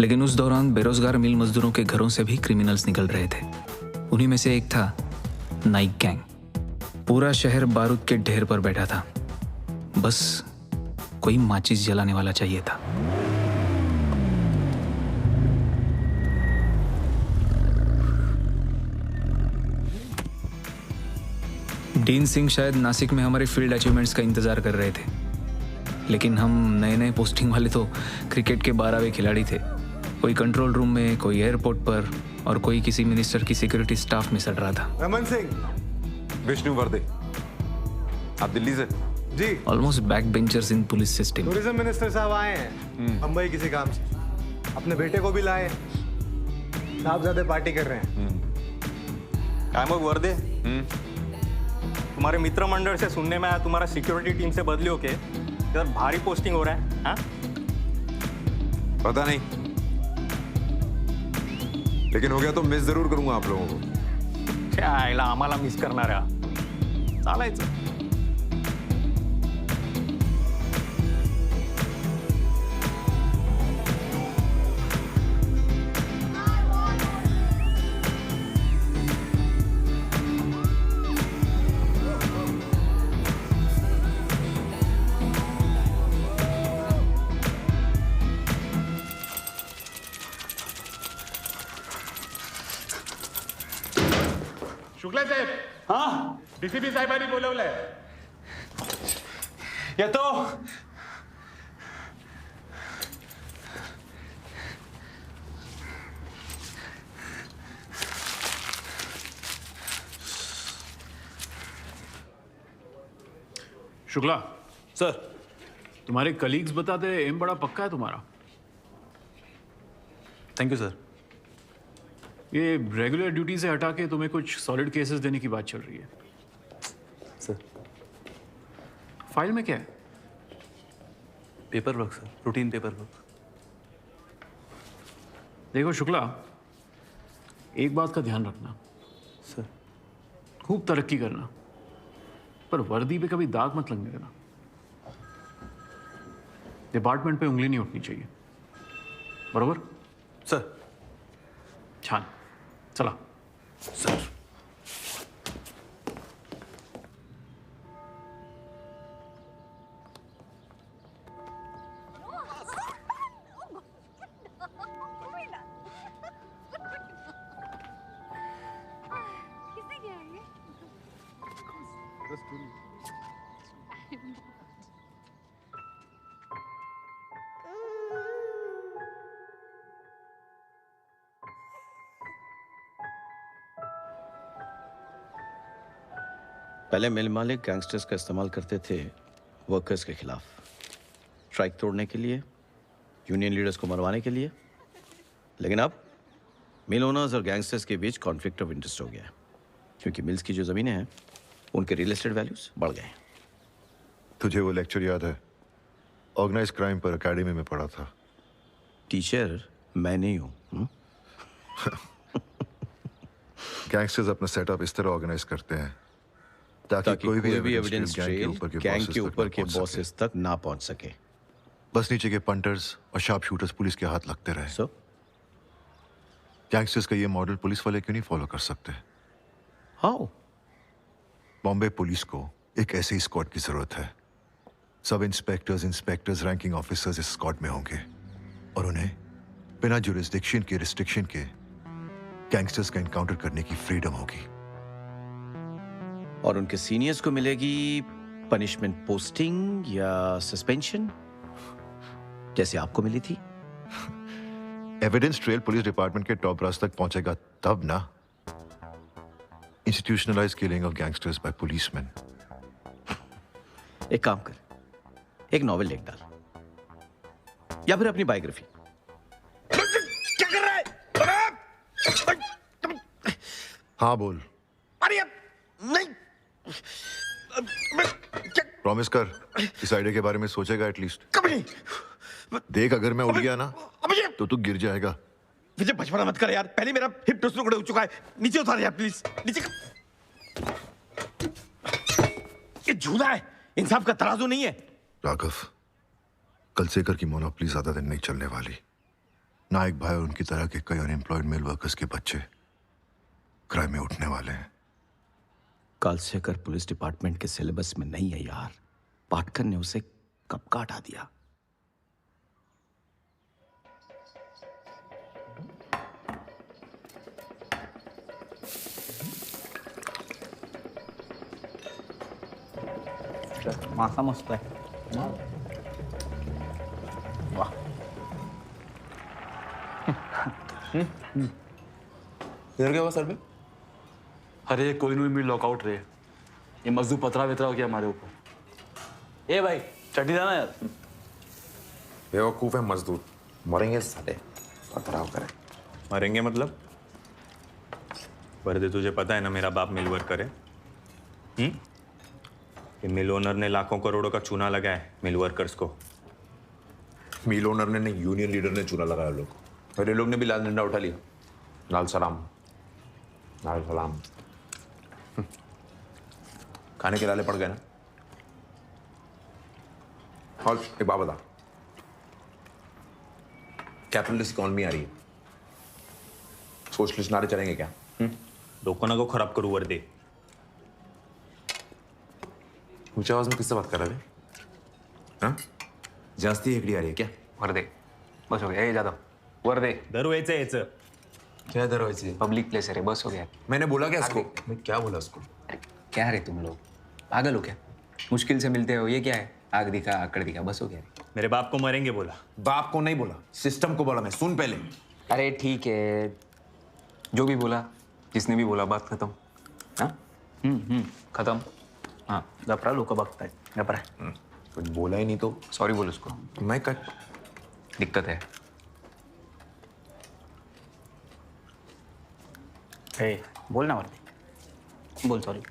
लेकिन उस दौरान बेरोजगार मिल मजदूरों के घरों से भी क्रिमिनल्स निकल रहे थे। उन्हीं में से एक था नाइक गैंग। पूरा शहर बारूद के ढेर पर बैठा था, बस कोई माचिस जलाने वाला चाहिए था। डीन सिंह शायद नासिक में हमारे फील्ड अचीवमेंट्स का इंतजार कर रहे थे, लेकिन हम नए नए पोस्टिंग वाले तो क्रिकेट के 12वें खिलाड़ी थे। कोई कंट्रोल रूम में, कोई एयरपोर्ट पर और कोई किसी मिनिस्टर की सिक्योरिटी स्टाफ में सड़ रहा था। रमन सिंह, विष्णु वर्दे, आप दिल्ली से? जी। ऑलमोस्ट बैक बेंचर्स इन पुलिस सिस्टम। टूरिज्म मिनिस्टर साहब आए हैं मुंबई किसी काम से, अपने बेटे को भी लाए, साहबजादे पार्टी कर रहे हैं। काय मग वर्दे, तुम्हारे मित्र मंडल से सुनने में आया तुम्हारा सिक्योरिटी टीम से बदली होके इधर भारी पोस्टिंग हो रहा है। हाँ? पता नहीं, लेकिन हो गया तो मिस जरूर करूंगा आप लोगों को। क्या आयला आम्हाला मिस करणाऱ्या, चालायचं। शुक्ला साहेब, हाँ डीसीपी साहेबांनी बोलवलंय. येतो. शुक्ला सर, तुम्हारे कलीग्स बताते हैं एम बड़ा पक्का है तुम्हारा। Thank you sir. ये रेगुलर ड्यूटी से हटा के तुम्हें कुछ सॉलिड केसेस देने की बात चल रही है सर। फाइल में क्या है? Paper work sir, routine paper work. देखो शुक्ला, एक बात का ध्यान रखना सर। खूब तरक्की करना, पर वर्दी पे कभी दाग मत लगने देना। डिपार्टमेंट पे उंगली नहीं उठनी चाहिए, बरोबर? सर। छान, चला। सर। पहले मिल मालिक गैंगस्टर्स का इस्तेमाल करते थे वर्कर्स के खिलाफ, स्ट्राइक तोड़ने के लिए, यूनियन लीडर्स को मरवाने के लिए। लेकिन अब मिल ओनर्स और गैंगस्टर्स के बीच कॉन्फ्लिक्ट ऑफ इंटरेस्ट हो गया है, क्योंकि मिल्स की जो ज़मीनें हैं उनके रियल एस्टेट वैल्यूज बढ़ गए हैं। तुझे वो लेक्चर याद है? ऑर्गेनाइज क्राइम पर एकेडमी में पढ़ा था। टीचर मैं नहीं हूँ। गैंगस्टर्स अपना सेटअप इस तरह ऑर्गेनाइज करते हैं ताकि कोई भी एविडेंस ट्रेल गैंग के ऊपर के बॉसेस तक ना पहुंच सके। बस नीचे के पंटर्स और शार्प शूटर्स पुलिस के हाथ लगते रहे। गैंगस्टर्स का ये मॉडल पुलिस वाले क्यों नहीं फॉलो कर सकते? हाउ? बॉम्बे पुलिस को एक ऐसे स्क्वाड की जरूरत है। सब इंस्पेक्टर्स, रैंकिंग ऑफिसर्स इस स्क्वाड में होंगे और उन्हें बिना जुरिस्डिक्शन के, रिस्ट्रिक्शन के गैंगस्टर्स का एनकाउंटर करने की फ्रीडम होगी। और उनके सीनियर्स को मिलेगी पनिशमेंट, पोस्टिंग या सस्पेंशन, जैसे आपको मिली थी। एविडेंस ट्रेल पुलिस डिपार्टमेंट के टॉप ब्रास तक पहुंचेगा तब ना। Institutionalise killing of gangsters by policeman. एक काम कर, एक नॉवेल लिख डाल या फिर अपनी बायोग्राफी। क्या कर रहा है? हाँ बोल। अरे नहीं, प्रॉमिस कर, इस आइडिया के बारे में सोचेगा एटलीस्ट। कभी नहीं। देख, अगर मैं उड़ गया ना तो तू गिर जाएगा। मुझे बचपना मत कर यार, पहले मेरा हिप टुकड़े हो चुका है। नीचे उतार यार प्लीज, नीचे। ये झूला है, इंसाफ का तराजू नहीं है। राघव, कलसेकर की मोनोपोली ज्यादा दिन नहीं चलने वाली। नायक भाई और उनकी तरह के कई अनएम्प्लॉयड मेल वर्कर्स के बच्चे क्राइम में उठने वाले हैं। कालसेकर पुलिस डिपार्टमेंट के सिलेबस में नहीं है यार। पाटकर ने उसे कब का हटा दिया। मासा मस्त है। वाह। इधर क्या हुआ सर पे? अरे कोई नहीं मिल लॉकआउट रहे, ये मजदूर पतरा वेतरा हो गया हमारे ऊपर। ए भाई चट्टी जाना यार। बेवकूफ है मजदूर, मरेंगे साले। पथराव करें। मरेंगे मतलब? वर्दे, तुझे पता है ना मेरा बाप मिल वर्कर है। ये मिल ओनर ने लाखों करोड़ों का चूना लगाया है मिल वर्कर्स को। मिल ओनर ने नहीं, यूनियन लीडर ने चूना लगाया लोग। और ये लोग ने भी लाल झंडा उठा लिया। लाल सलाम, लाल सलाम। खाने के लाले पड़ गए ना। और एक बात बता, कैपिटलिस्ट इकोनॉमी आ रही है, सोशलिस्ट नारे चलेंगे क्या? लोगों को खराब करूँ वर्दे। ऊंची आवाज में किससे बात कर रहे थे? हाँ? जास्ती एकड़ी आ रही है क्या? वर्दे, बस हो गया। ये जादव, वर्दे दरवायचं यायचं। क्या दरवाजे? पब्लिक प्लेस है रे, बस हो गया। मैंने बोला क्या इसको? मैं क्या बोला उसको? क्या रे तुम लोग, पागल हो क्या? मुश्किल से मिलते हो, ये क्या है? आग दिखा, आकड़ दिखा, बस हो गया। मेरे बाप को मरेंगे बोला। बाप को नहीं बोला, सिस्टम को बोला मैं। सुन पहले। अरे ठीक है, जो भी बोला, जिसने भी बोला, बात खत्म। हाँ खत्म। हाँ, गपरा लोक बघतायत। घबरा कुछ बोला ही नहीं तो सॉरी बोल उसको। मैं कट दिक्कत है। ए, बोल ना वर्दी, बोल सॉरी।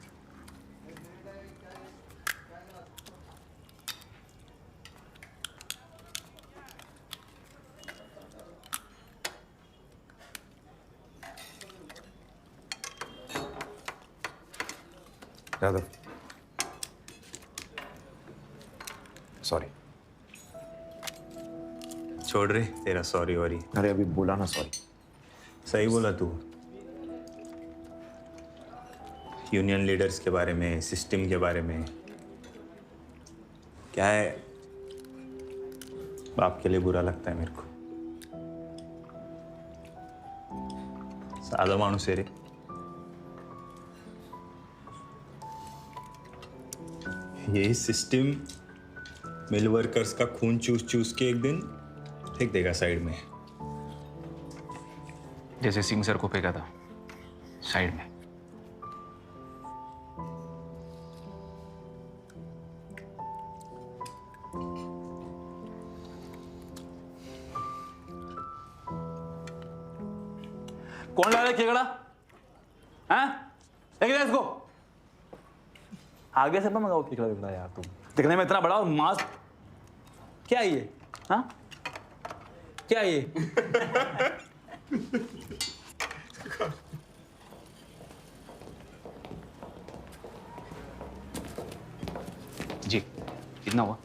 यादव सॉरी। छोड़ रे तेरा सॉरी वॉरी। अरे अभी बोला ना सॉरी। सही बोला तू। यूनियन लीडर्स के बारे में, सिस्टम के बारे में क्या है, बाप के लिए बुरा लगता है मेरे को। सादा मानुस है रे। ये सिस्टम मिल वर्कर्स का खून चूस चूस के एक दिन फेंक देगा साइड में, जैसे सिंह सर को फेंका था साइड में। कौन ला रहा है केकड़ा? हैं? लेके जा इसको। आगे से मंगाओ केकड़ा वेकड़ा यार तुम। दिखने में इतना बड़ा और मास्क क्या है ये? हाँ? क्या है ये? जी कितना हुआ?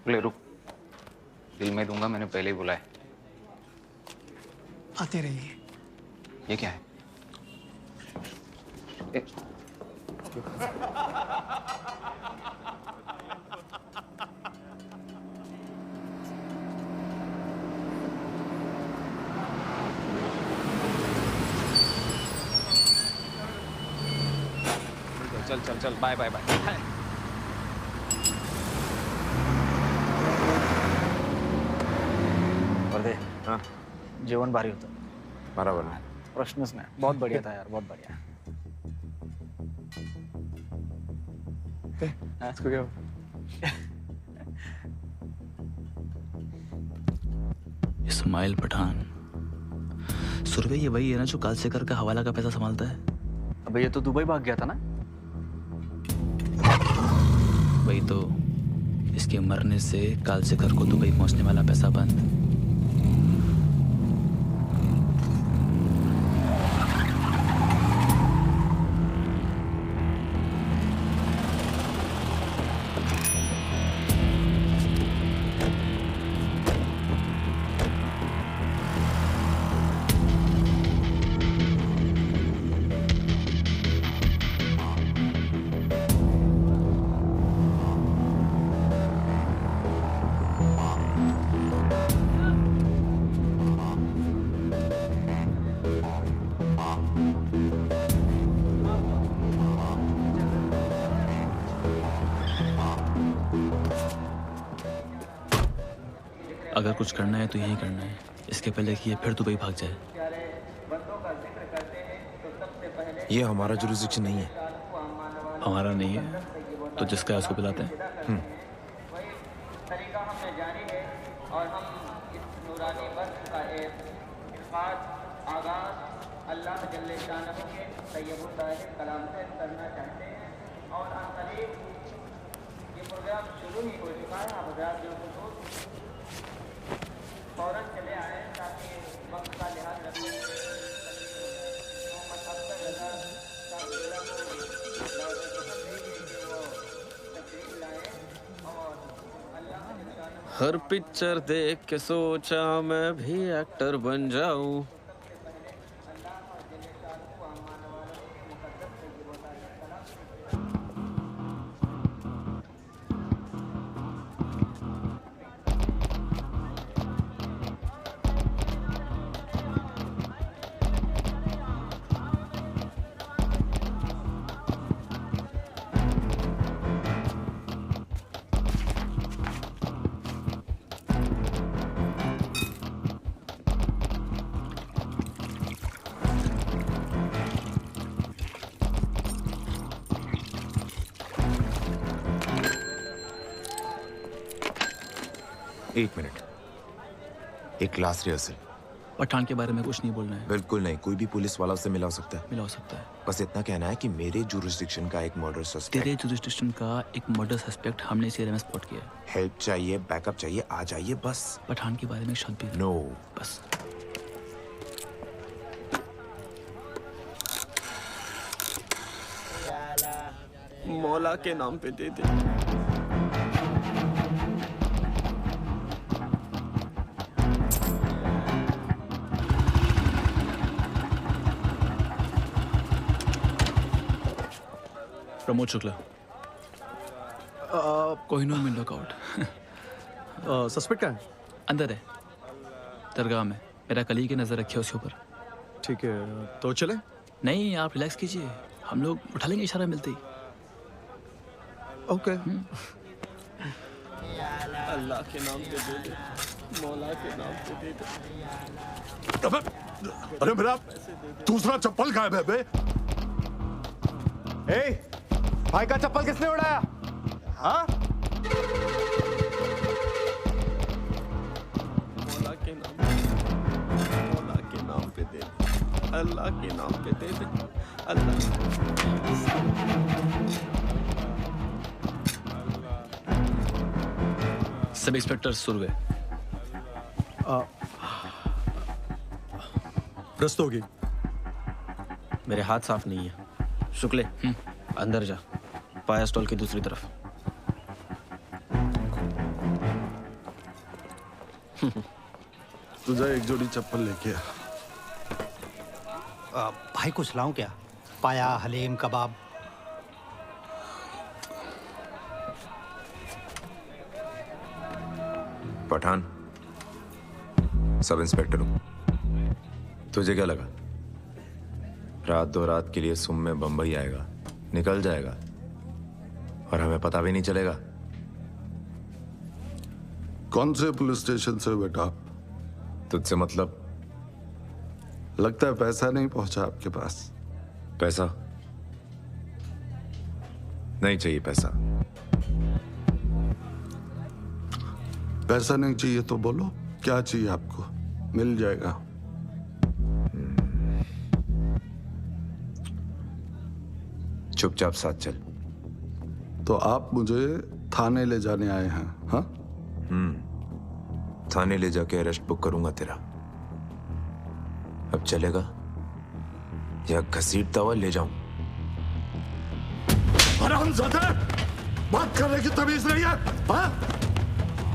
ले रुक, दिल में दूंगा, मैंने पहले ही बोला है। आते रहिए। ये क्या है? चल चल चल, बाय बाय बाय। वर्दे, हाँ जेवण भारी होतं। बराबर। प्रश्नच नाही, बहुत बढ़िया था यार, बहुत बढ़िया। इसको क्या? इस्माइल पठान सुरवे, ये वही है ना जो कालसेकर का हवाला का पैसा संभालता है? अबे ये तो दुबई भाग गया था ना। वही तो, इसके मरने से कालसेकर को दुबई पहुंचने वाला पैसा बंद। अगर कुछ करना है तो यही करना है, इसके पहले कि ये फिर दुबई भाग जाए। ये हमारा जुरिस्डिक्शन नहीं है। हमारा नहीं है तो जिसका है उसको बुलाते हैं। तरीका हमने जारी है और हम इस नूरानी वर्ष का एक खास आगाज अल्लाह जल्ले शानहू के तैयबुल ताहिर कलाम से करना चाहते हैं और अनकरीब ये प्रोग्राम शुरू ही हो चुका है। आप हज़रात जो कुछ फौरन चले आए ताकि वक्त का लिहाज रखते हुए मोहम्मद अख्तर रजा साहब को तकरीब लाए और हर पिक्चर देख के सोचा मैं भी एक्टर बन जाऊं। एक मिनट, एक क्लास रिहर्सल। पठान के बारे में कुछ नहीं बोलना है। बिल्कुल नहीं, कोई भी पुलिस वाला उससे मिला हो सकता है। मिला हो सकता है। बस इतना कहना है कि मेरे जुरिस्डिक्शन का एक मर्डर सस्पेक्ट। तेरे जुरिस्डिक्शन का एक मर्डर सस्पेक्ट हमने इस एरिया में स्पॉट किया है। हेल्प चाहिए, बैकअप चाहिए, आ जाइए बस। पठान के बारे में एक शब्द भी नो, बस। मौला के नाम पे दे दे। प्रमोद शुक्ला, कोहिनूर में लॉकआउट। सस्पेक्ट कहाँ है? अंदर है, दरगाह में। मेरा कलीग की नजर रखिए उसके ऊपर। ठीक है, तो चले? नहीं, आप रिलैक्स कीजिए, हम लोग उठा लेंगे इशारा मिलते ही। ओके। अल्लाह के नाम पे दे दे, मौला के नाम पे दे दे। अरे मेरा दूसरा चप्पल गायब है बे। भाई का चप्पल किसने उड़ाया? हाँ? मौला के नाम पे दे दे, अल्लाह के नाम पे दे दे, अल्लाह। Sub inspector Surve. प्रस्त होगी। मेरे हाथ साफ नहीं है। शुक्ले, अंदर जा, पाया स्टॉल की दूसरी तरफ। तुझे एक जोड़ी चप्पल लेके आ। भाई कुछ लाऊं क्या? पाया, हलीम, कबाब। पठान, सब इंस्पेक्टर हूं। तुझे क्या लगा रात दो रात के लिए सुम में बंबई आएगा, निकल जाएगा और हमें पता भी नहीं चलेगा? कौन से पुलिस स्टेशन से बेटा? तुझसे मतलब? लगता है पैसा नहीं पहुंचा आपके पास। पैसा नहीं चाहिए। पैसा पैसा नहीं चाहिए तो बोलो, क्या चाहिए आपको? मिल जाएगा। चुपचाप साथ चल। तो आप मुझे थाने ले जाने आए हैं? हाँ? थाने ले जाके अरेस्ट बुक करूंगा तेरा। अब चलेगा या घसीटता हुआ ले जाऊं? हरामजादे, बात करने की तमीज नहीं है? हाँ?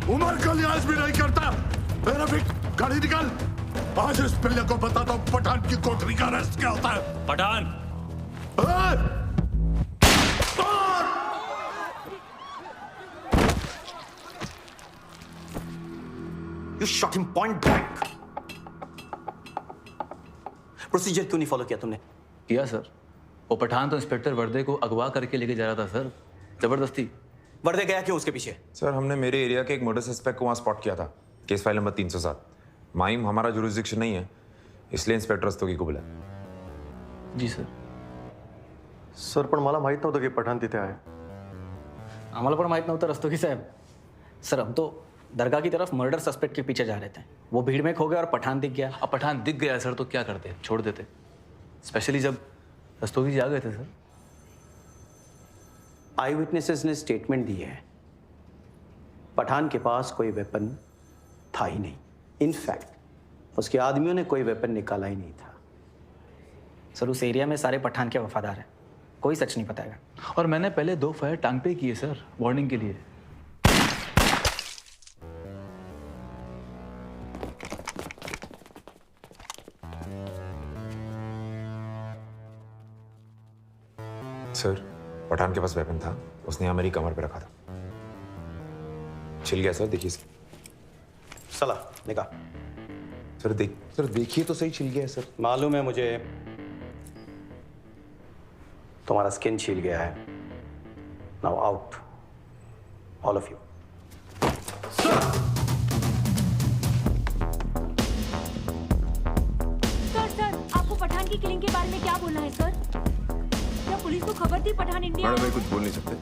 उम्र का लिहाज भी नहीं करता। मेरा भी गाड़ी निकाल। आज इस पिल्ले को बताता हूँ पठान की कोठरी का अरेस्ट क्या होता है। Pathan, You shot him point blank. Procedure क्यों नहीं फॉलो किया तुमने? किया सर। वो पठान तो इंस्पेक्टर वर्दे को अगवा करके लेके जा रहा था सर, जबरदस्ती। वर्दे गया क्यों उसके पीछे? सर, हमने मेरे एरिया के एक मर्डर सस्पेक्ट को वहां स्पॉट किया था। Case file number 307। माइम हमारा जुरिस्डिक्शन नहीं है, इसलिए इंस्पेक्टर रस्तोगी को बुलाया। जी सर। सर, पण मला माहित नव्हतं की पठाण तिथे आहे। आम्हाला पण माहित नव्हतं रस्तोगी साहब। सर, हम तो दरगाह की तरफ मर्डर सस्पेक्ट के पीछे जा रहे थे। वो भीड़ में खो गया और पठान दिख गया। अब पठान दिख गया सर तो क्या करते? छोड़ देते, स्पेशली जब रस्तोगी जी आ गए थे सर। आई विटनेसेस ने स्टेटमेंट दी है, पठान के पास कोई वेपन था ही नहीं। इनफैक्ट उसके आदमियों ने कोई वेपन निकाला ही नहीं था। सर, उस एरिया में सारे पठान के वफादार हैं, कोई सच नहीं बताएगा। और मैंने पहले 2 फायर टांग पे किए सर, वार्निंग के लिए। सर, पठान के पास वेपन था, उसने हमारी कमर पे रखा था। छिल गया सर, देखिए सला निकाह। सर देखिए तो सही, छिल गया है सर। मालूम है मुझे, तुम्हारा स्किन छिल गया है। Now out, all of you. Sir, आपको पठान की किलिंग के बारे में क्या बोलना है सर? क्या पुलिस को खबर थी पठान इंडिया? मैडम, मैं कुछ बोल नहीं सकते।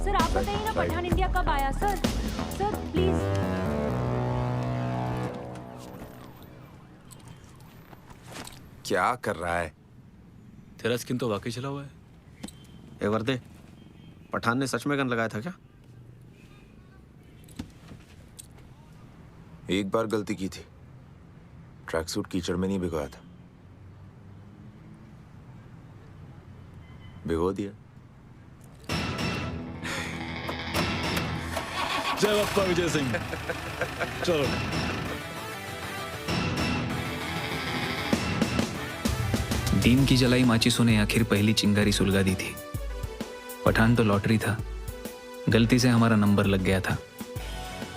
सर, आप बताइए ना, पठान इंडिया कब आया? Sir please. क्या कर रहा है? तेरा स्किन तो वाकई चला हुआ है। ए वर्दे, पठान ने सच में गन लगाया था क्या? एक बार गलती की थी, ट्रैक सूट कीचड़ में नहीं भिगोया था, भिगो दिया। जय बप्पा विजय सिंह। चलो। डीन की जलाई माचिसों ने आखिर पहली चिंगारी सुलगा दी थी। पठान तो लॉटरी था, गलती से हमारा नंबर लग गया था,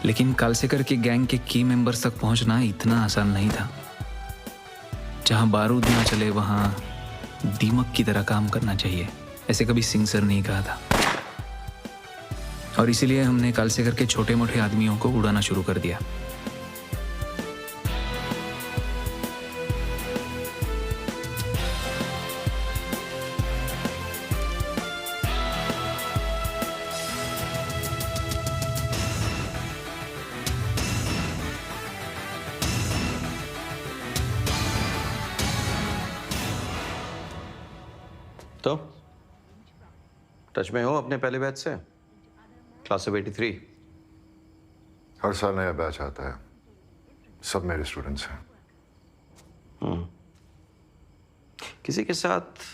लेकिन कालसेकर की गैंग के की मेंबर्स तक पहुंचना इतना आसान नहीं था। जहां बारूद ना चले वहां दीमक की तरह काम करना चाहिए, ऐसे कभी सिंह सर नहीं कहा था। और इसीलिए हमने कालसेकर के छोटे मोटे आदमियों को उड़ाना शुरू कर दिया। तो टच में हो अपने पहले बैच से? Class of 83। हर साल नया बैच आता है, सब मेरे स्टूडेंट्स हैं। किसी के साथ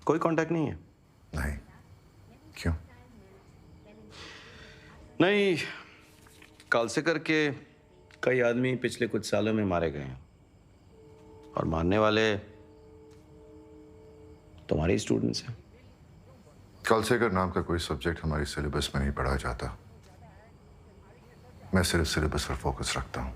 कोई कांटेक्ट नहीं है? नहीं। क्यों? नहीं, कालसेकर के कई आदमी पिछले कुछ सालों में मारे गए हैं और मारने वाले तुम्हारे स्टूडेंट्स हैं। कालसेकर नाम का कोई सब्जेक्ट हमारी सिलेबस में नहीं पढ़ाया जाता। मैं सिर्फ सिलेबस पर फोकस रखता हूं।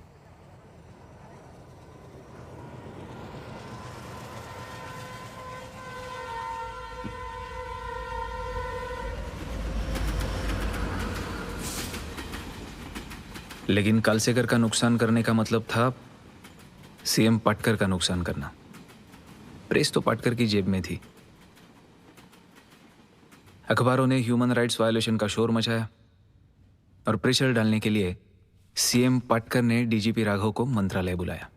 लेकिन कालसेकर का नुकसान करने का मतलब था सीएम पाटकर का नुकसान करना। प्रेस तो पाटकर की जेब में थी। अखबारों ने ह्यूमन राइट्स वायलेशन का शोर मचाया और प्रेशर डालने के लिए सीएम पाटकर ने डीजीपी राघव को मंत्रालय बुलाया।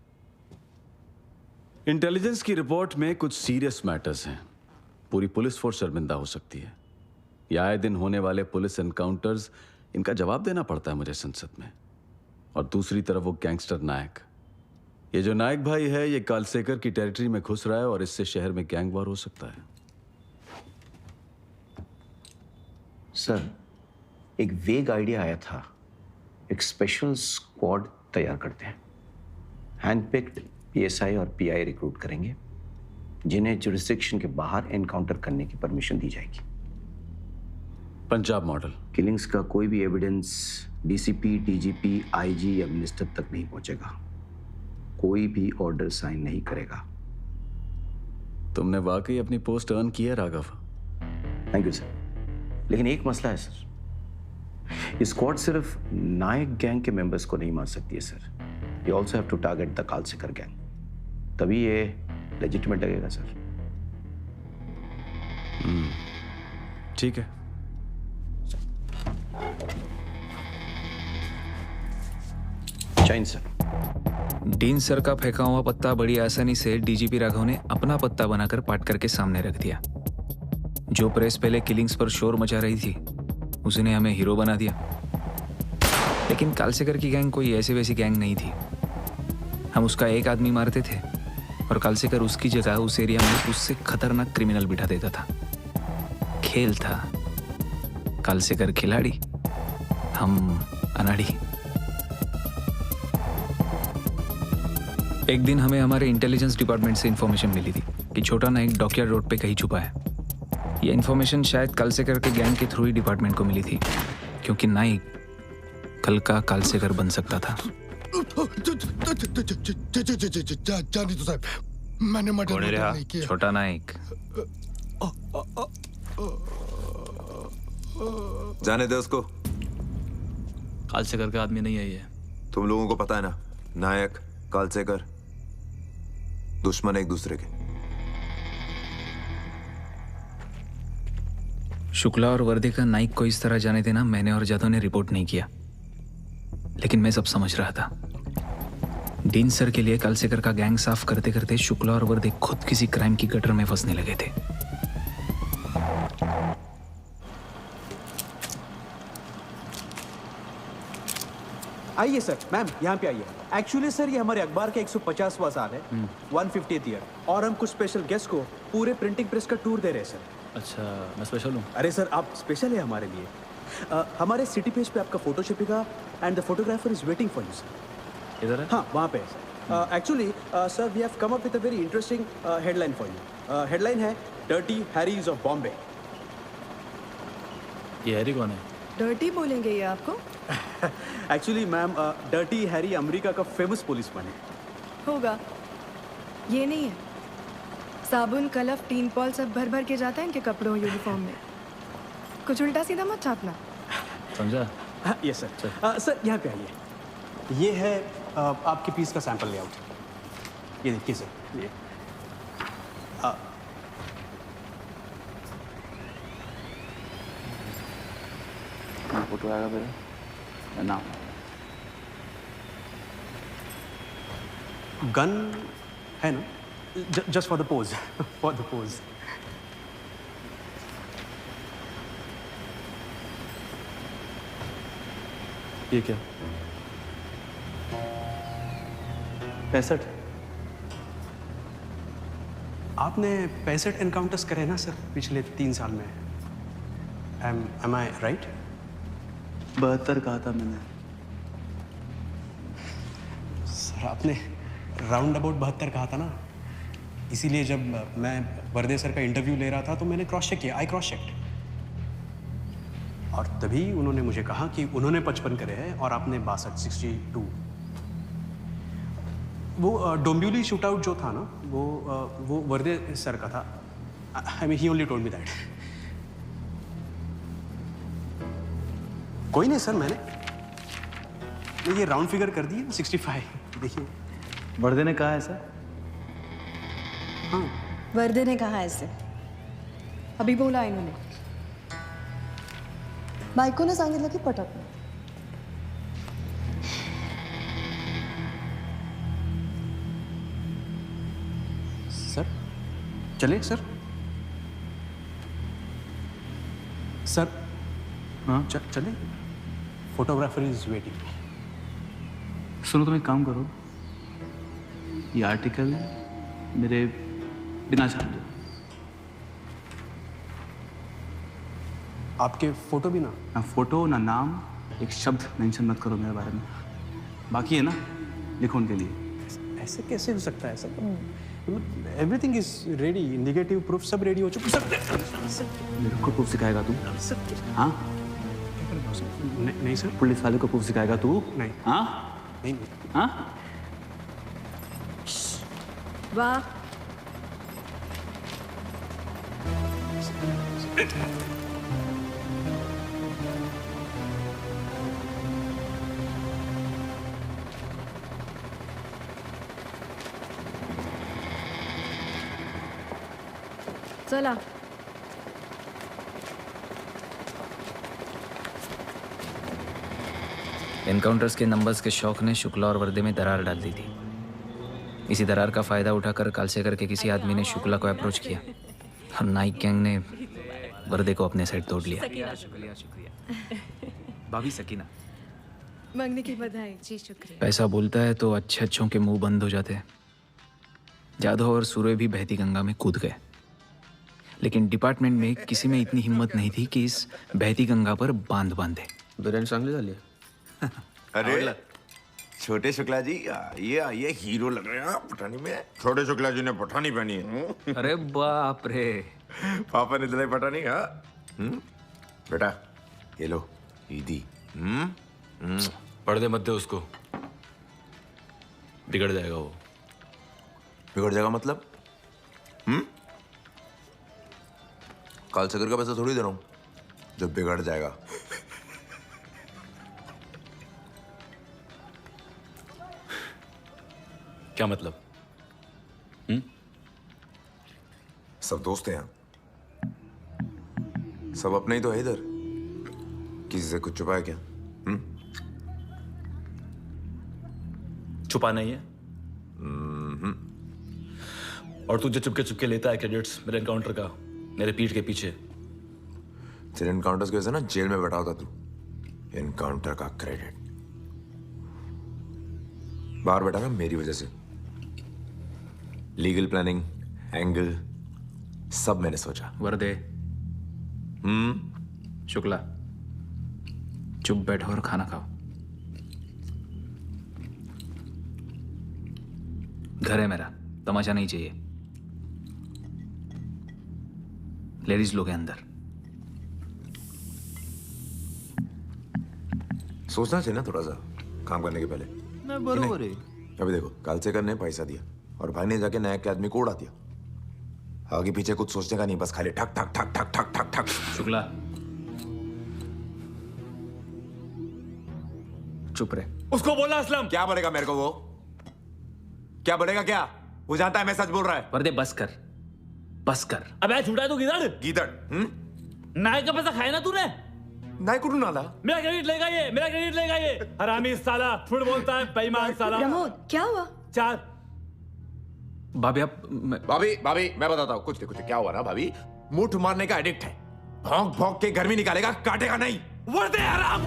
इंटेलिजेंस की रिपोर्ट में कुछ सीरियस मैटर्स हैं। पूरी पुलिस फोर्स शर्मिंदा हो सकती है। ये आए दिन होने वाले पुलिस एनकाउंटर्स, इनका जवाब देना पड़ता है मुझे संसद में। और दूसरी तरफ वो गैंगस्टर नायक, ये जो नायक भाई है, ये कालसेकर की टेरिटरी में घुस रहा है और इससे शहर में गैंग वॉर हो सकता है। सर, एक वेग आइडिया आया था, एक स्पेशल स्क्वाड तैयार करते हैं। हैंडपिक्ड पीएसआई और पीआई रिक्रूट करेंगे, जिन्हें जुरिस्डिक्शन के बाहर एनकाउंटर करने की परमिशन दी जाएगी। पंजाब मॉडल। किलिंग्स का कोई भी एविडेंस डीसीपी, डीजीपी, आईजी या मिनिस्टर तक नहीं पहुंचेगा। कोई भी ऑर्डर साइन नहीं करेगा। तुमने वाकई अपनी पोस्ट अर्न की है राघव। Thank you sir. लेकिन एक मसला है सर, ये स्क्वाड सिर्फ नायक गैंग के मेंबर्स को नहीं मार सकती है sir. You also have to target the Kalsekar gang, तभी ये लेजिटिमेट लगेगा सर। ठीक है। जैन सर। डीन सर का फेंका हुआ पत्ता बड़ी आसानी से डीजीपी राघव ने अपना पत्ता बनाकर पाटकर के सामने रख दिया। जो प्रेस पहले किलिंग्स पर शोर मचा रही थी, उसने हमें हीरो बना दिया। लेकिन कालसेकर की गैंग कोई ऐसी वैसी गैंग नहीं थी। हम उसका एक आदमी मारते थे और कालसेकर उसकी जगह उस एरिया में उससे खतरनाक क्रिमिनल बिठा देता था। खेल था, कालसेकर खिलाड़ी, हम अनाड़ी। एक दिन हमें हमारे इंटेलिजेंस डिपार्टमेंट से इंफॉर्मेशन मिली थी कि छोटा नायक डॉकयार्ड रोड पे कहीं छुपा है। यह इंफॉर्मेशन शायद कालसेकर के गैंग के थ्रू ही डिपार्टमेंट को मिली थी, क्योंकि नायक कल का कालसेकर बन सकता था। जानी तो साहब, मैंने मर्डर नहीं किया। छोटा नायक। जाने दे उसको। कालसेकर का आदमी नहीं है ये। तुम लोगों को पता है ना, नायक कालसेकर दुश्मन एक दूसरे के। शुक्ला और वर्दे का नाइक को इस तरह जाने देना मैंने और जादव ने रिपोर्ट नहीं किया, लेकिन मैं सब समझ रहा था। डीन सर के लिए कालसेकर का गैंग साफ करते करते शुक्ला और वर्दे खुद किसी क्राइम की गटर में फंसने लगे थे। आइए सर, मैम यहाँ पे आइए। एक्चुअली सर ये हमारे अखबार का 150वां साल है, 150th ईयर, और हम कुछ स्पेशल गेस्ट को पूरे प्रिंटिंग प्रेस का टूर दे रहे हैं सर। अच्छा, मैं स्पेशल हूँ? अरे सर आप स्पेशल है हमारे लिए। हमारे सिटी पेज पे आपका फोटो छपेगा and the photographer is waiting for you sir. इधर है? हाँ वहाँ पे है sir. Actually sir we have come up with a very interesting headline for you. Headline है डर्टी हैरीज ऑफ बॉम्बे। ये हैरी कौन है? डर्टी बोलेंगे ये आपको? Actually ma'am dirty Harry America का फेमस पुलिसमैन है। होगा, ये नहीं है। साबुन, कलफ, टीन पॉल सब भर भर के जाता है इनके कपड़ों यूनिफॉर्म में। कुछ उल्टा सीधा मत छापना। समझा? Yes sir. सर यहाँ पे आइए। ये है आपके पीस का सैंपल लेआउट। ये देखिए सर, ये फोटो आएगा मेरा नाम। गन है ना? Just for the pose, for the pose. ये क्या? 65। आपने 65 एनकाउंटर्स करे ना सर पिछले 3 साल में? एम आई राइट? 72 कहा था मैंने। सर आपने राउंड अबाउट 72 कहा था ना, इसीलिए जब मैं वर्दे सर का इंटरव्यू ले रहा था तो मैंने क्रॉस चेक किया, आई क्रॉस चेक, और तभी उन्होंने मुझे कहा कि उन्होंने 55 करे हैं और आपने 62। वो डोंबिवली शूटआउट जो था ना, वो वर्दे सर का था। I mean he only told me that. कोई नहीं सर, मैंने ये राउंड फिगर कर दी 65। देखिए वर्दे ने कहा है सर? हाँ वर्दे ने कहा ऐसे, अभी बोला इन्होंने। बायकोने सांगितलं की पटकलं। सर चले सर। सर हाँ चले, फोटोग्राफर इज वेटिंग। सुनो, तुम एक काम करो, ये आर्टिकल मेरे बिना छाप दो। आपके फोटो भी ना? ना फोटो ना नाम, एक शब्द मेंशन मत करो मेरे बारे में। बाकी है ना, लिखो उनके लिए। ऐसे कैसे हो सकता है sir? Everything is ready, negative proof सब रेडी हो चुका। मेरे को प्रूफ सिखाएगा तू? हाँ नहीं सर। पुलिस वाले को प्रूफ सिखाएगा तू? नहीं। हाँ नहीं। हाँ वाह, चला। एनकाउंटर्स के नंबर्स के शौक ने शुक्ला और वर्दे में दरार डाल दी थी। इसी दरार का फायदा उठाकर कालसेकर के किसी आदमी ने शुक्ला को अप्रोच किया और नाइक गैंग ने वर्दे को अपने साइड तोड़ लिया। शुक्रिया भाभी। सकीना, मंगने की बधाई। जी शुक्रिया। पैसा बोलता है तो अच्छे अच्छों के मुंह बंद हो जाते हैं। जाधव और सूर्य भी बहती गंगा में कूद गए, लेकिन डिपार्टमेंट में किसी में इतनी हिम्मत नहीं थी कि इस बहती गंगा पर बांध बांधे। बिरयानी चांगली झाली। अरे छोटे शुक्ला जी, ये हीरो लग रहे हैं पठानी में। छोटे शुक्ला जी ने पठानी पहनी है। अरे बाप रे, पापा ने दिलाई पठानी। हाँ बेटा, ये लो ईदी। पढ़ दे मत दे उसको, बिगड़ जाएगा वो। बिगड़ जाएगा मतलब? कालसेकर का पैसा थोड़ी दे रहा हूँ जो बिगड़ जाएगा। क्या मतलब? सब दोस्त हैं यहाँ, सब अपने ही तो है इधर। किसी से कुछ छुपाया क्या? छुपा नहीं है, और तू जो चुपके चुपके लेता है क्रेडिट्स मेरे एनकाउंटर का मेरे पीठ के पीछे। तेरे एनकाउंटर्स की वजह से ना जेल में बैठा होता तू। एनकाउंटर का क्रेडिट बाहर बैठा ना मेरी वजह से। लीगल प्लानिंग, एंगल, सब मैंने सोचा। वर्दे। शुक्ला, चुप बैठो और खाना खाओ। घर है मेरा, तमाशा नहीं चाहिए। लेडीज लोग हैं अंदर। सोचना चाहिए ना थोड़ा सा काम करने के पहले। मैं बरोबर है। अभी देखो कालसेकर ने पैसा दिया और भाई ने जाके नायक के आदमी को उड़ा दिया। आगे पीछे कुछ सोचने का नहीं, बस खाली ठक ठक ठक ठक ठक ठक ठक। शुक्ला चुप रहे। उसको बोला असलम। क्या बोलेगा मेरे को वो? क्या बोलेगा? क्या वो जानता है मैं सच बोल रहा है? वर्दे बस कर, बस कर। अबे झूठा है तू गीदड़। गीदड़? नायक का पैसा खाया ना तूने? नायक को ढूंढा। मेरा क्रेडिट लेगा ये, मेरा क्रेडिट लेगा ये। हरामी साला, झूठ बोलता है, बेईमान साला। प्रमोद क्या हुआ? 4। भाभी आप भाभी मैं बताता हूँ। कुछ क्या हुआ ना भाभी, मुठ मारने का एडिक्ट है। भौंक भौंक के गर्मी निकालेगा, काटेगा नहीं। वर्दे हराम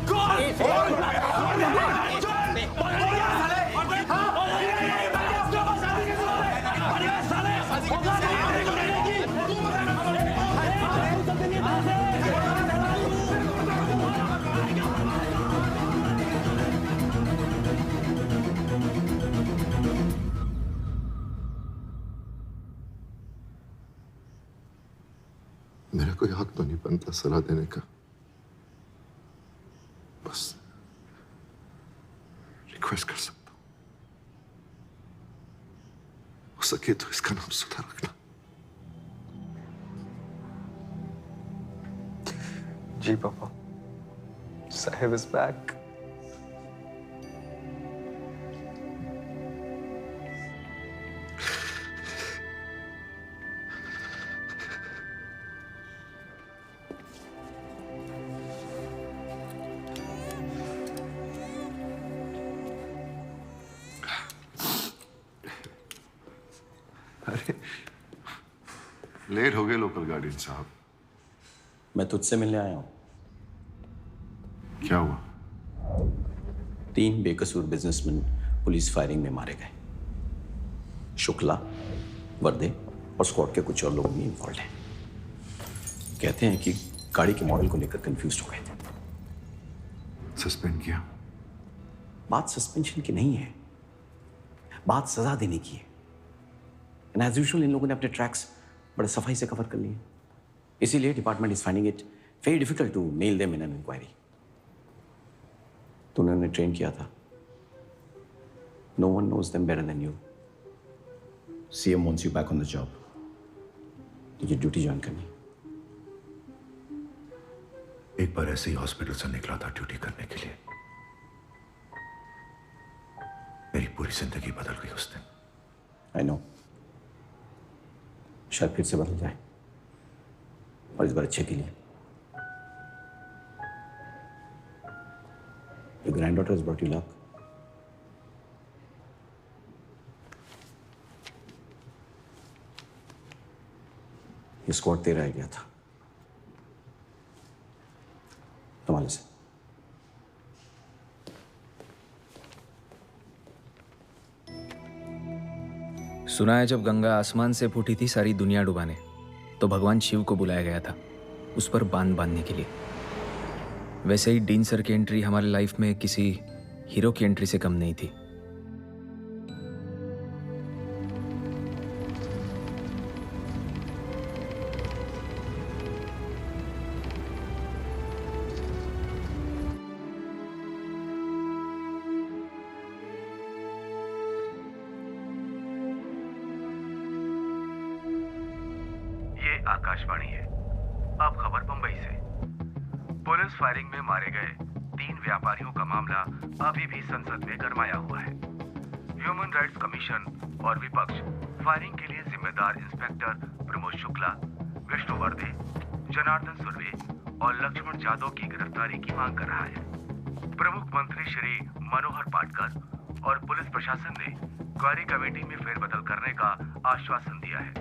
मेरा कोई हक तो नहीं बनता सलाह देने का, बस रिक्वेस्ट कर सकता हूं, हो सके तो इसका नाम सुधा रखना। जी पापा, साहिब इज बैक। अरे लेट हो गए लोकल गार्डियन साहब। मैं तुझसे मिलने आया हूं। क्या हुआ? 3 बेकसूर बिजनेसमैन पुलिस फायरिंग में मारे गए। शुक्ला, वर्दे और स्क्वाड के कुछ और लोग भी इन्वॉल्व हैं। कहते हैं कि गाड़ी के मॉडल को लेकर कंफ्यूज हो गए थे। सस्पेंड किया? बात सस्पेंशन की नहीं है, बात सजा देने की है। एंड एज यूजुअल इन लोगों ने अपने ट्रैक्स बड़े सफाई से कवर कर लिए। इसीलिए department is finding it very difficult to nail them in an inquiry. तूने उन्हें ट्रेन किया था। No one knows them better than you. CM wants you back on the job. तुझे ड्यूटी ज्वाइन करनी। एक बार ऐसे ही हॉस्पिटल से निकला था ड्यूटी करने के लिए, मेरी पूरी जिंदगी बदल गई उस दिन। आई नो, शायद फिर से बदल जाए, और इस बार अच्छे के लिए। Your granddaughter has brought you luck. ये स्क्वाड तेरा आइडिया था, तुम्हारे से। सुना है जब गंगा आसमान से फूटी थी सारी दुनिया डुबाने, तो भगवान शिव को बुलाया गया था उस पर बांध बांधने के लिए। वैसे ही डीन सर की एंट्री हमारे लाइफ में किसी हीरो की एंट्री से कम नहीं थी। ये आकाशवाणी है। अब खबर मुंबई से। पुलिस फायरिंग में मारे गए 3 व्यापारियों का मामला अभी भी संसद में गरमाया हुआ है। ह्यूमन राइट्स कमीशन और विपक्ष फायरिंग के लिए जिम्मेदार इंस्पेक्टर प्रमोद शुक्ला, विष्णु वर्दे, जनार्दन सुर्वे और लक्ष्मण जादव की गिरफ्तारी की मांग कर रहा है। प्रमुख मंत्री श्री मनोहर पाटकर और पुलिस प्रशासन ने क्वारी कमेटी में फेरबदल करने का आश्वासन दिया है।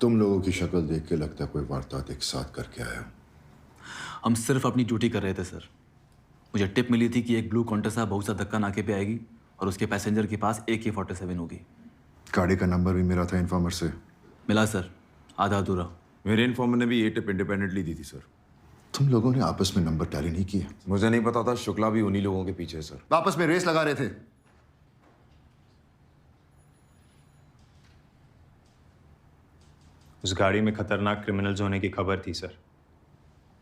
तुम लोगों की शक्ल देख के लगता है कोई वारदात एक साथ करके आया। हम सिर्फ अपनी ड्यूटी कर रहे थे सर। मुझे टिप मिली थी कि एक ब्लू कॉन्टेसा बहुत सा धक्का नाके पे आएगी और उसके पैसेंजर के पास AK-47 होगी। गाड़ी का नंबर भी मिला था इन्फॉर्मर से। मिला सर, आधा अधूरा। मेरे इन्फॉर्मर ने भी ये टिप इंडिपेंडेंटली दी थी सर। तुम लोगों ने आपस में नंबर टैली नहीं किया? मुझे नहीं पता था, शुक्ला भी उन्हीं लोगों के पीछे है सर। आपस में रेस लगा रहे थे। उस गाड़ी में खतरनाक क्रिमिनल्स होने की खबर थी सर।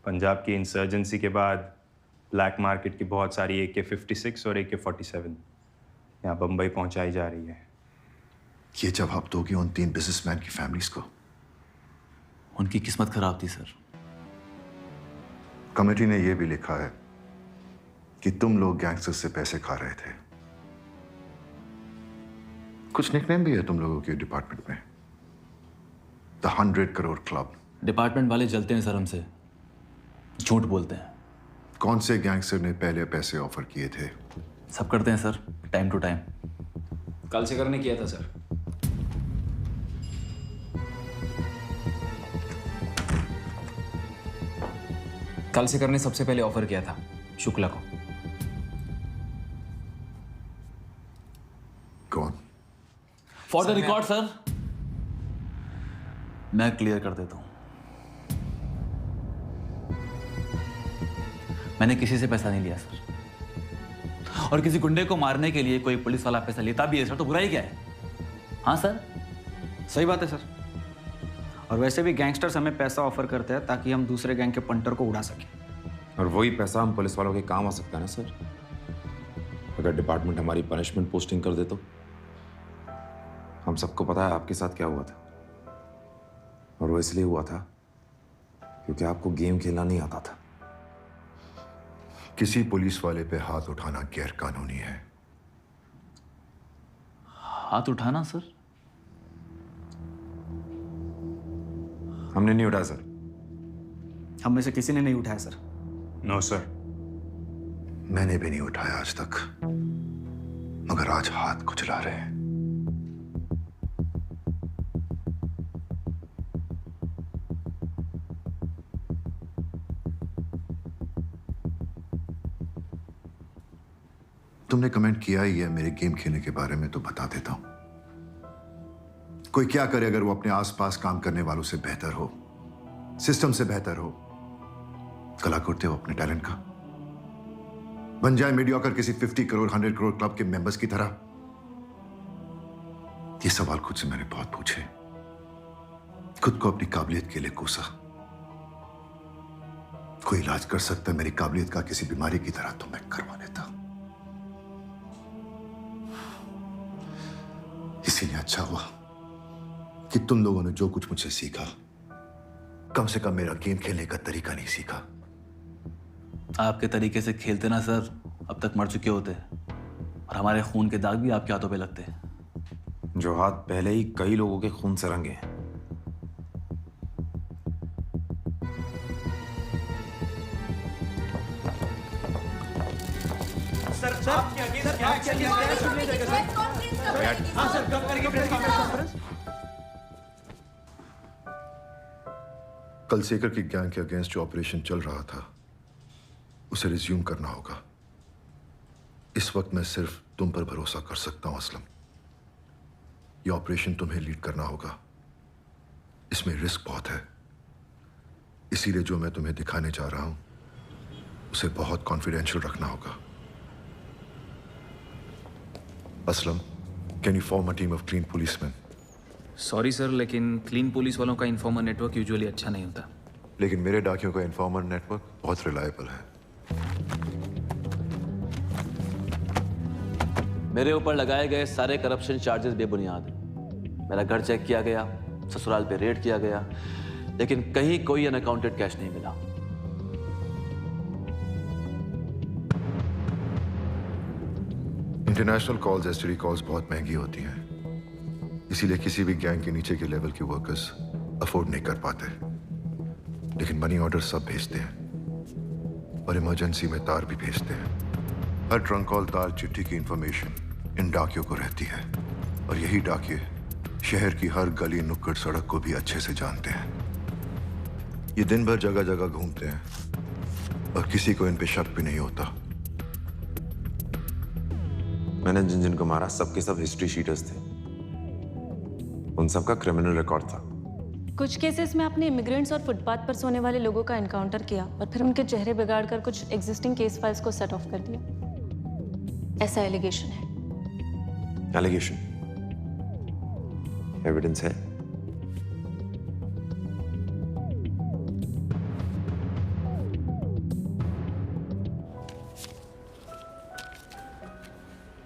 पंजाब की इंसर्जेंसी के बाद ब्लैक मार्केट की बहुत सारी AK-56 और AK-47 यहाँ बम्बई पहुंचाई जा रही है। ये जवाब दोगे उन 3 बिजनेसमैन की फैमिलीज को? उनकी किस्मत खराब थी सर। कमेटी ने यह भी लिखा है कि तुम लोग गैंगस्टर्स से पैसे खा रहे थे। कुछ निकनेम भी है तुम लोगों के डिपार्टमेंट में, द 100 करोड़ क्लब। डिपार्टमेंट वाले जलते हैं सर हमसे, झूठ बोलते हैं। कौन से गैंगस्टर ने पहले पैसे ऑफर किए थे? सब करते हैं सर, टाइम टू टाइम। कल से करने किया था सर। कल से करने सबसे पहले ऑफर किया था शुक्ला को। कौन? फॉर द रिकॉर्ड सर, मैं क्लियर कर देता हूं। मैंने किसी से पैसा नहीं लिया सर, और किसी गुंडे को मारने के लिए कोई पुलिस वाला पैसा लेता भी है सर तो बुराई क्या है? हाँ सर, सही बात है सर। और वैसे भी गैंगस्टर्स हमें पैसा ऑफर करते हैं ताकि हम दूसरे गैंग के पंटर को उड़ा सकें। और वही पैसा हम पुलिस वालों के काम आ सकता है ना सर। अगर डिपार्टमेंट हमारी पनिशमेंट पोस्टिंग कर दे तो। हम सबको पता है आपके साथ क्या हुआ था, और वो इसलिए हुआ था क्योंकि आपको गेम खेलना नहीं आता था। किसी पुलिस वाले पे हाथ उठाना गैर कानूनी है। हाथ उठाना सर? हमने नहीं उठाया सर। हम में से किसी ने नहीं उठाया सर। No sir. मैंने भी नहीं उठाया आज तक, मगर आज हाथ कुचला रहे हैं। तुमने कमेंट किया ही है मेरे गेम खेलने के बारे में, तो बता देता हूं। कोई क्या करे अगर वो अपने आसपास काम करने वालों से बेहतर हो, सिस्टम से बेहतर हो? कला करते हो अपने टैलेंट का, बन जाए मीडियोकर किसी 50 करोड़ 100 करोड़ क्लब के मेंबर्स की तरह? ये सवाल खुद से मैंने बहुत पूछे, खुद को अपनी काबिलियत के लिए कोसा। कोई इलाज कर सकता है मेरी काबिलियत का किसी बीमारी की तरह तो मैं करवा देता। इसीलिए अच्छा हुआ कि तुम लोगों ने जो कुछ मुझसे सीखा, कम से कम मेरा गेम खेलने का तरीका नहीं सीखा। आपके तरीके से खेलते ना सर, अब तक मर चुके होते, और हमारे खून के दाग भी आपके हाथों पे लगते हैं। जो हाथ पहले ही कई लोगों के खून से रंगे हैं। कल सेकर की गैंग के अगेंस्ट जो ऑपरेशन चल रहा था उसे रिज्यूम करना होगा। इस वक्त मैं सिर्फ तुम पर भरोसा कर सकता हूं असलम। यह ऑपरेशन तुम्हें लीड करना होगा। इसमें रिस्क बहुत है, इसीलिए जो मैं तुम्हें दिखाने जा रहा हूं उसे बहुत कॉन्फिडेंशियल रखना होगा। Aslam, can you form a team of clean policeman? Sorry sir, लेकिन क्लीन पुलिस वालों का इन्फॉर्मर नेटवर्क यूजुअली अच्छा नहीं होता। लेकिन मेरे डाकियों का इन्फॉर्मर नेटवर्क बहुत रिलायबल है। मेरे ऊपर लगाए गए सारे करप्शन चार्जेस बेबुनियाद हैं। मेरा घर चेक किया गया, ससुराल पे रेड किया गया, लेकिन कहीं कोई अनअकाउंटेड कैश नहीं मिला। इंटरनेशनल कॉल्स, एसटीडी कॉल्स बहुत महंगी होती हैं, इसीलिए किसी भी गैंग के नीचे के लेवल के वर्कर्स अफोर्ड नहीं कर पाते। लेकिन मनी ऑर्डर सब भेजते हैं। और इमरजेंसी में तार भी भेजते हैं। हर ट्रंक कॉल, तार, चिट्ठी की इंफॉर्मेशन इन डाकियों को रहती है और यही डाकिये शहर की हर गली, नुक्कड़, सड़क को भी अच्छे से जानते हैं। ये दिन भर जगह जगह घूमते हैं और किसी को इन पे शक भी नहीं होता। मैंने जिन जिन को मारा सबके सब हिस्ट्री शीटर्स थे। उन सबका क्रिमिनल रिकॉर्ड था। कुछ केसेस में आपने इमिग्रेंट्स और फुटपाथ पर सोने वाले लोगों का एनकाउंटर किया और फिर उनके चेहरे बिगाड़कर कुछ एग्जिस्टिंग केस फाइल्स को सेट ऑफ कर दिया, ऐसा एलिगेशन है। एलिगेशन? एविडेंस है?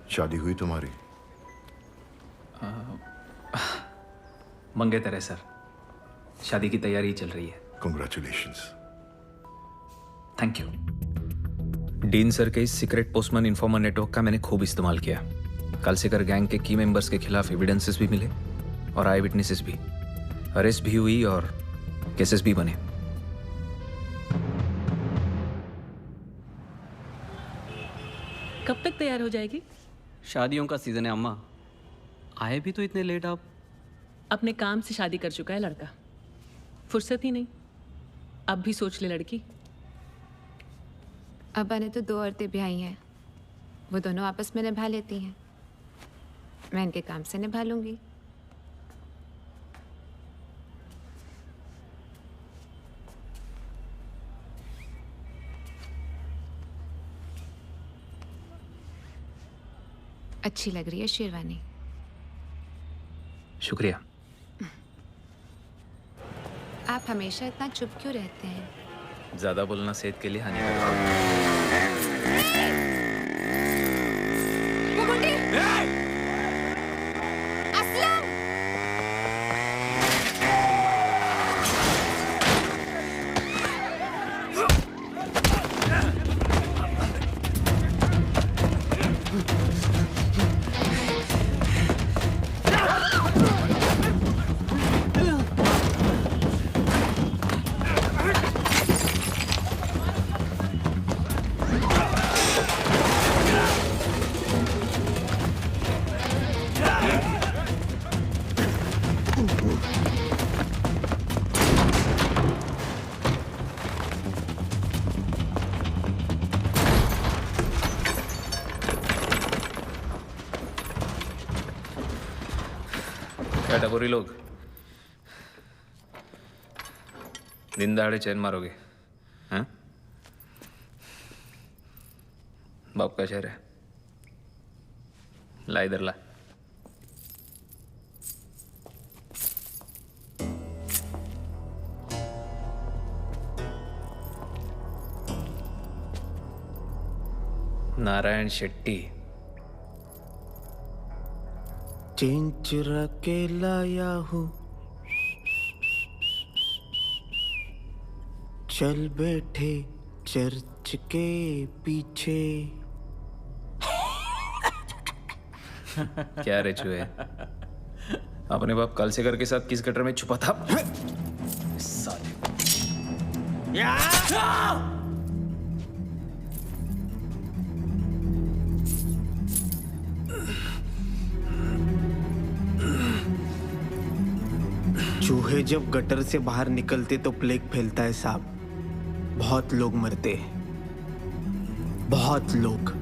शादी हुई तुम्हारी? मंगेतर सर, शादी की तैयारी चल रही है। Congratulations. Thank you. Dean sir के इस सीक्रेट पोस्टमैन इन्फॉर्मर नेटवर्क का मैंने खूब इस्तेमाल किया। कालसेकर गैंग के की मेंबर्स के खिलाफ एविडेंसेस भी मिले और आई विटनेसेस भी, अरेस्ट भी हुई और केसेस भी बने। कब तक तैयार हो जाएगी? शादियों का सीजन है अम्मा, आए भी तो इतने लेट आप। अपने काम से शादी कर चुका है लड़का, फुर्सत ही नहीं। अब भी सोच ले लड़की। अब्बा ने तो 2 औरतें ब्याही हैं, वो दोनों आपस में निभा लेती हैं। मैं इनके काम से निभा लूंगी। अच्छी लग रही है शेरवानी। शुक्रिया। आप हमेशा इतना चुप क्यों रहते हैं? ज्यादा बोलना सेहत के लिए हानिकारक है। क्या टकोरी लोग, दिन दहाड़े चैन मारोगे? हैं? बाप का शहर है, ला इधर ला। नारायण शेट्टी। चेन चुरा के लाया हूँ, चल बैठे चर्च के पीछे। क्या रे चूहे, अपने बाप कालसेकर के साथ किस गटर में छुपा था? साले। चूहे जब गटर से बाहर निकलते तो प्लेग फैलता है साहब। बहुत लोग मरते हैं, बहुत लोग।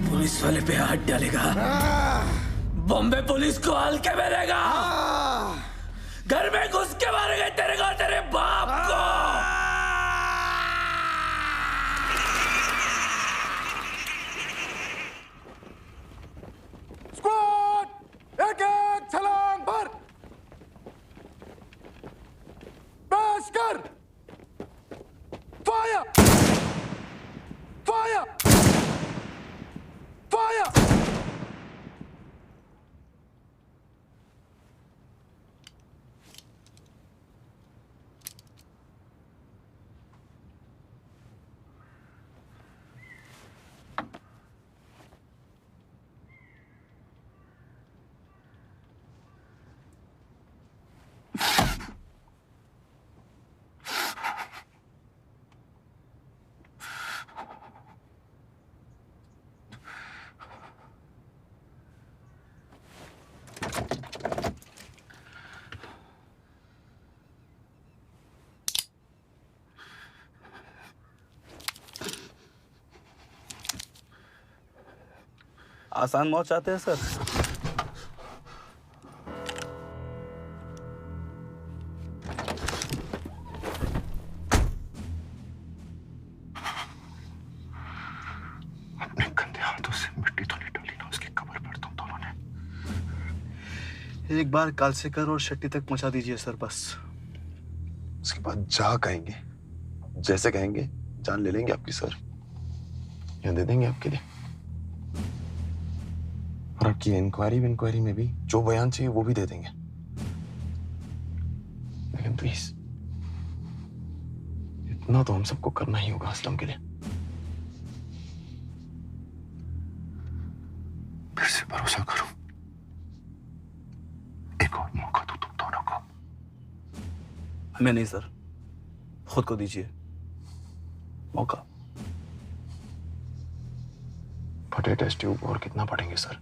पुलिस वाले पे हाथ डालेगा, बॉम्बे पुलिस को हल्के में लेगा, घर में घुस के मारेगा तेरे को, तेरे बाप को। आसान मौत चाहते हैं सर? अपने गंदे हाथों से मिट्टी तो नहीं डाली ना उसकी कब्र पर तुम दोनों ने। एक बार कालसेकर और शेट्टी तक पहुंचा दीजिए सर बस। उसके बाद जा कहेंगे, जैसे कहेंगे जान ले लेंगे आपकी सर, या दे देंगे आपके लिए। और आपकी इंक्वायरी में भी जो बयान चाहिए वो भी दे देंगे। लेकिन प्लीज इतना तो हम सबको करना ही होगा असलम के लिए। फिर से भरोसा करो, एक और मौका दो तुम दोनों को। हमें नहीं सर, खुद को दीजिए मौका। फटे टेस्ट ट्यूब और कितना पढ़ेंगे सर?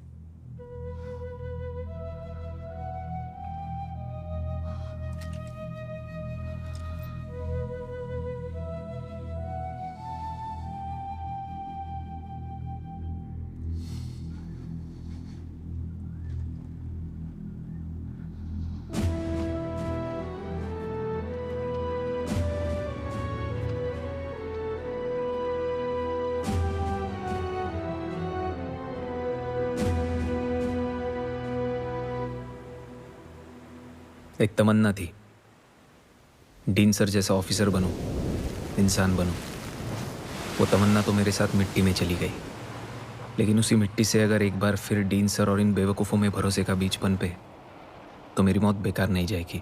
एक तमन्ना थी, डीन सर जैसा ऑफिसर बनूं, इंसान बनूं। वो तमन्ना तो मेरे साथ मिट्टी में चली गई। लेकिन उसी मिट्टी से अगर एक बार फिर डीन सर और इन बेवकूफ़ों में भरोसे का बीज पनपे तो मेरी मौत बेकार नहीं जाएगी।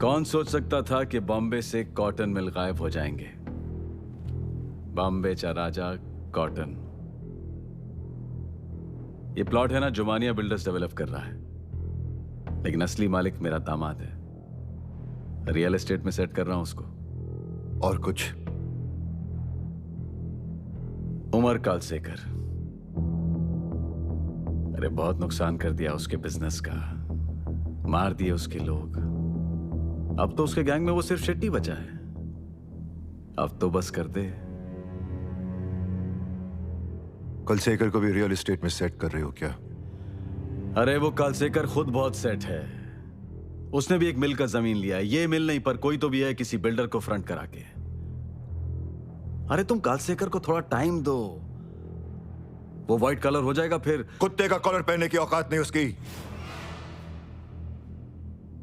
कौन सोच सकता था कि बॉम्बे से कॉटन मिल गायब हो जाएंगे। बॉम्बे चा राजा कॉटन। ये प्लॉट है ना, जुमानिया बिल्डर्स डेवलप कर रहा है, लेकिन असली मालिक मेरा दामाद है। रियल एस्टेट में सेट कर रहा हूं उसको। और कुछ? उमर कालसेकर। अरे बहुत नुकसान कर दिया उसके बिजनेस का, मार दिए उसके लोग। अब तो उसके गैंग में वो सिर्फ शेट्टी बचा है। अब तो बस कर दे। कालसेकर को भी रियल एस्टेट में सेट कर रहे हो क्या? अरे वो कालसेकर खुद बहुत सेट है। उसने भी एक मिल का जमीन लिया है। ये मिल नहीं पर कोई तो भी है, किसी बिल्डर को फ्रंट करा के। अरे तुम कालसेकर को थोड़ा टाइम दो, वो व्हाइट कलर हो जाएगा। फिर कुत्ते का कॉलर पहनने की औकात नहीं उसकी।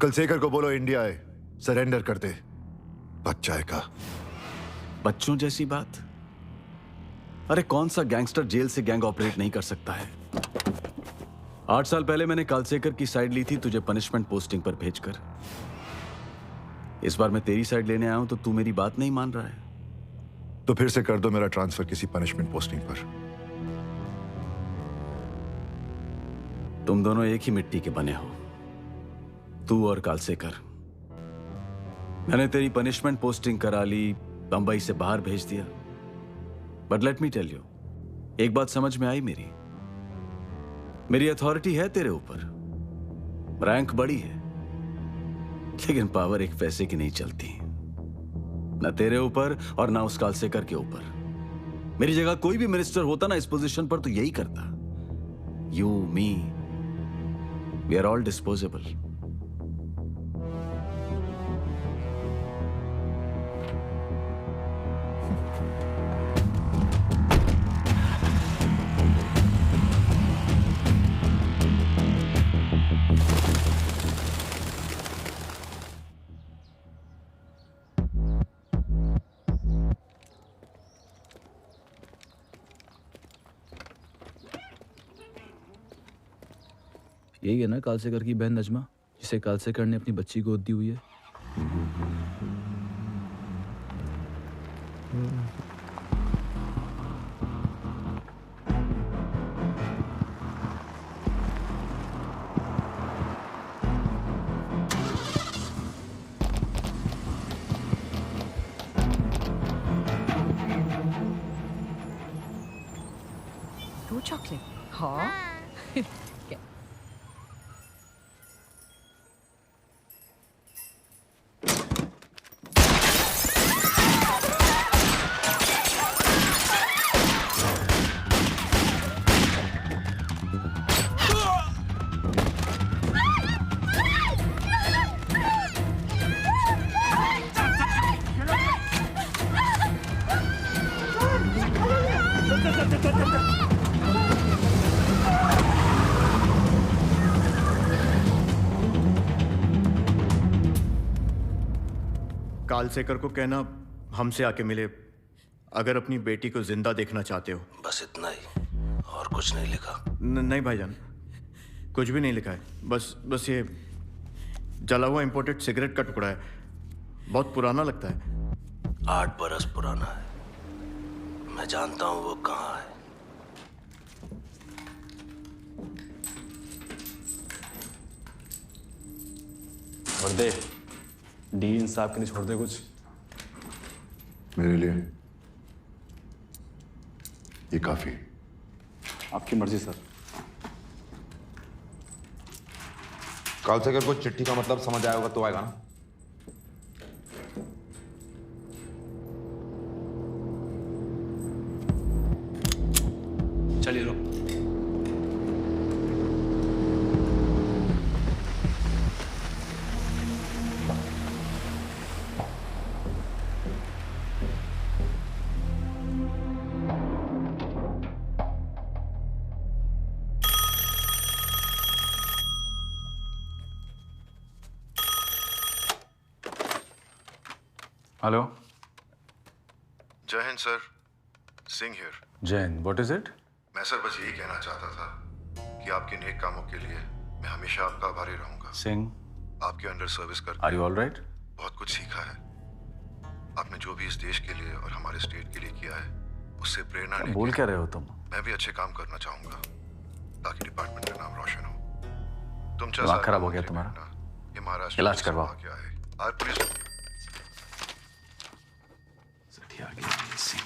कालसेकर को बोलो इंडिया है, सरेंडर कर दे, बच जाएगा। बच्चों जैसी बात? अरे कौन सा गैंगस्टर जेल से गैंग ऑपरेट नहीं कर सकता है? 8 साल पहले मैंने कालसेकर की साइड ली थी तुझे पनिशमेंट पोस्टिंग पर भेजकर। इस बार मैं तेरी साइड लेने आया हूं तो तू मेरी बात नहीं मान रहा है। तो फिर से कर दो मेरा ट्रांसफर किसी पनिशमेंट पोस्टिंग पर। तुम दोनों एक ही मिट्टी के बने हो, तू और कालसेकर। मैंने तेरी पनिशमेंट पोस्टिंग करा ली, बंबई से बाहर भेज दिया। But let me tell you, एक बात समझ में आई मेरी अथॉरिटी है तेरे ऊपर, रैंक बड़ी है, लेकिन पावर एक पैसे की नहीं चलती। ना तेरे ऊपर और ना उस कालसेकर के ऊपर। मेरी जगह कोई भी मिनिस्टर होता ना इस पोजीशन पर तो यही करता। You, me, we are all disposable. यही है ना कालसेकर की बहन नजमा, जिसे कालसेकर ने अपनी बच्ची गोद दी हुई है। 2 chocolate. हाँ. कालसेकर को कहना हमसे आके मिले अगर अपनी बेटी को जिंदा देखना चाहते हो। बस इतना ही, और कुछ नहीं लिखा। नहीं भाईजान, कुछ भी नहीं लिखा है। बस ये जला हुआ इंपोर्टेड सिगरेट का टुकड़ा है, बहुत पुराना लगता है। 8 बरस पुराना है। मैं जानता हूं वो कहाँ है। और दे डी इंसाफ के लिए छोड़ दे कुछ। मेरे लिए ये काफी। आपकी मर्जी सर। कालसेकर को चिट्ठी का मतलब समझ आया होगा तो आएगा ना। चलिए लो। हेलो। जय Hind sir, Singh here. Jain, what is it? मैं सर बस यही कहना चाहता था कि आपके नेक कामों के लिए मैं हमेशा आपका आभारी रहूंगा। सिंह, आपके अंडर सर्विस कर आर यू ऑल राइट? बहुत कुछ सीखा है। आपने जो भी इस देश के लिए और हमारे स्टेट के लिए किया है उससे प्रेरणा लेके बोल क्या रहे हो तुम? मैं भी अच्छे काम करना चाहूंगा ताकि डिपार्टमेंट का नाम रोशन हो। तुम दिमाग खराब हो गया तुम्हारा? ये महाराष्ट्र इलाज करवाओ। क्या है आज पुलिस सिंह।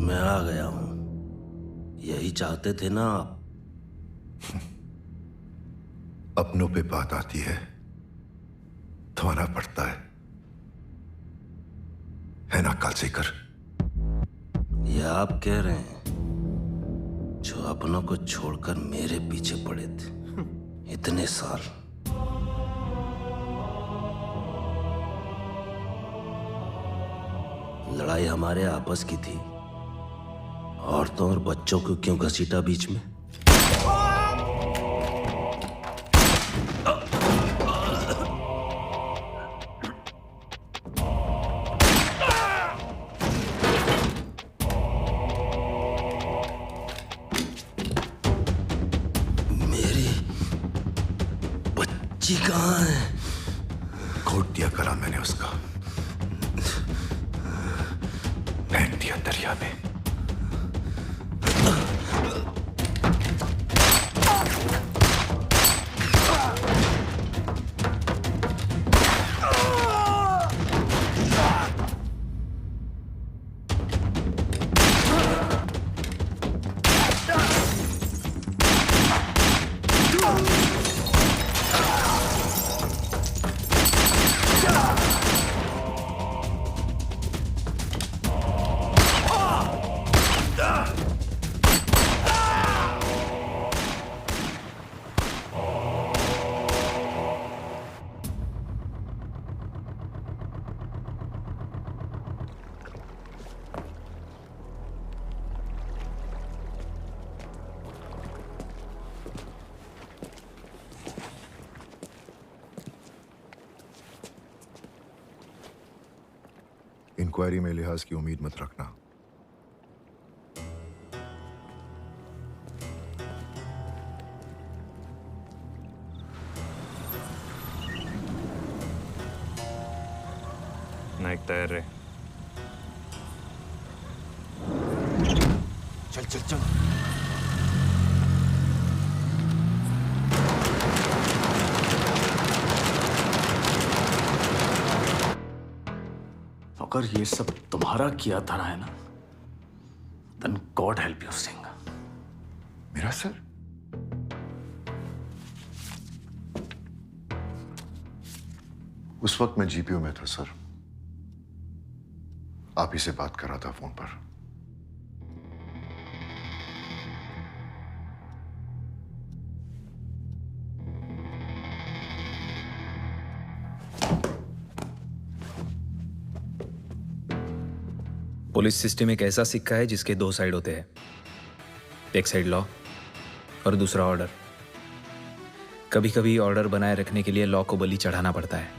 मैं आ गया हूं। यही चाहते थे ना आप? अपनों पे बात आती है तो आना पड़ता है ना कालसेकर? ये आप कह रहे हैं जो अपनों को छोड़कर मेरे पीछे पड़े थे इतने साल। लड़ाई हमारे आपस की थी। औरतों और बच्चों को क्यों घसीटा बीच में? मेरी बच्ची कहाँ है? घोट दिया गला मैंने उसका, फेंक दिया दरिया में। इंक्वायरी में लिहाज की उम्मीद मत रखना। नाइक तैयार रहे। चल चल चल। अगर ये सब तुम्हारा किया धरा है ना, then God help you, Singh. मेरा सर? उस वक्त मैं जीपीओ में था सर। आप ही से बात कर रहा था फोन पर। पुलिस सिस्टम एक ऐसा सिक्का है जिसके दो साइड होते हैं। एक साइड लॉ और दूसरा ऑर्डर। कभी कभी ऑर्डर बनाए रखने के लिए लॉ को बलि चढ़ाना पड़ता है।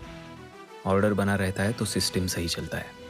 ऑर्डर बना रहता है तो सिस्टम सही चलता है।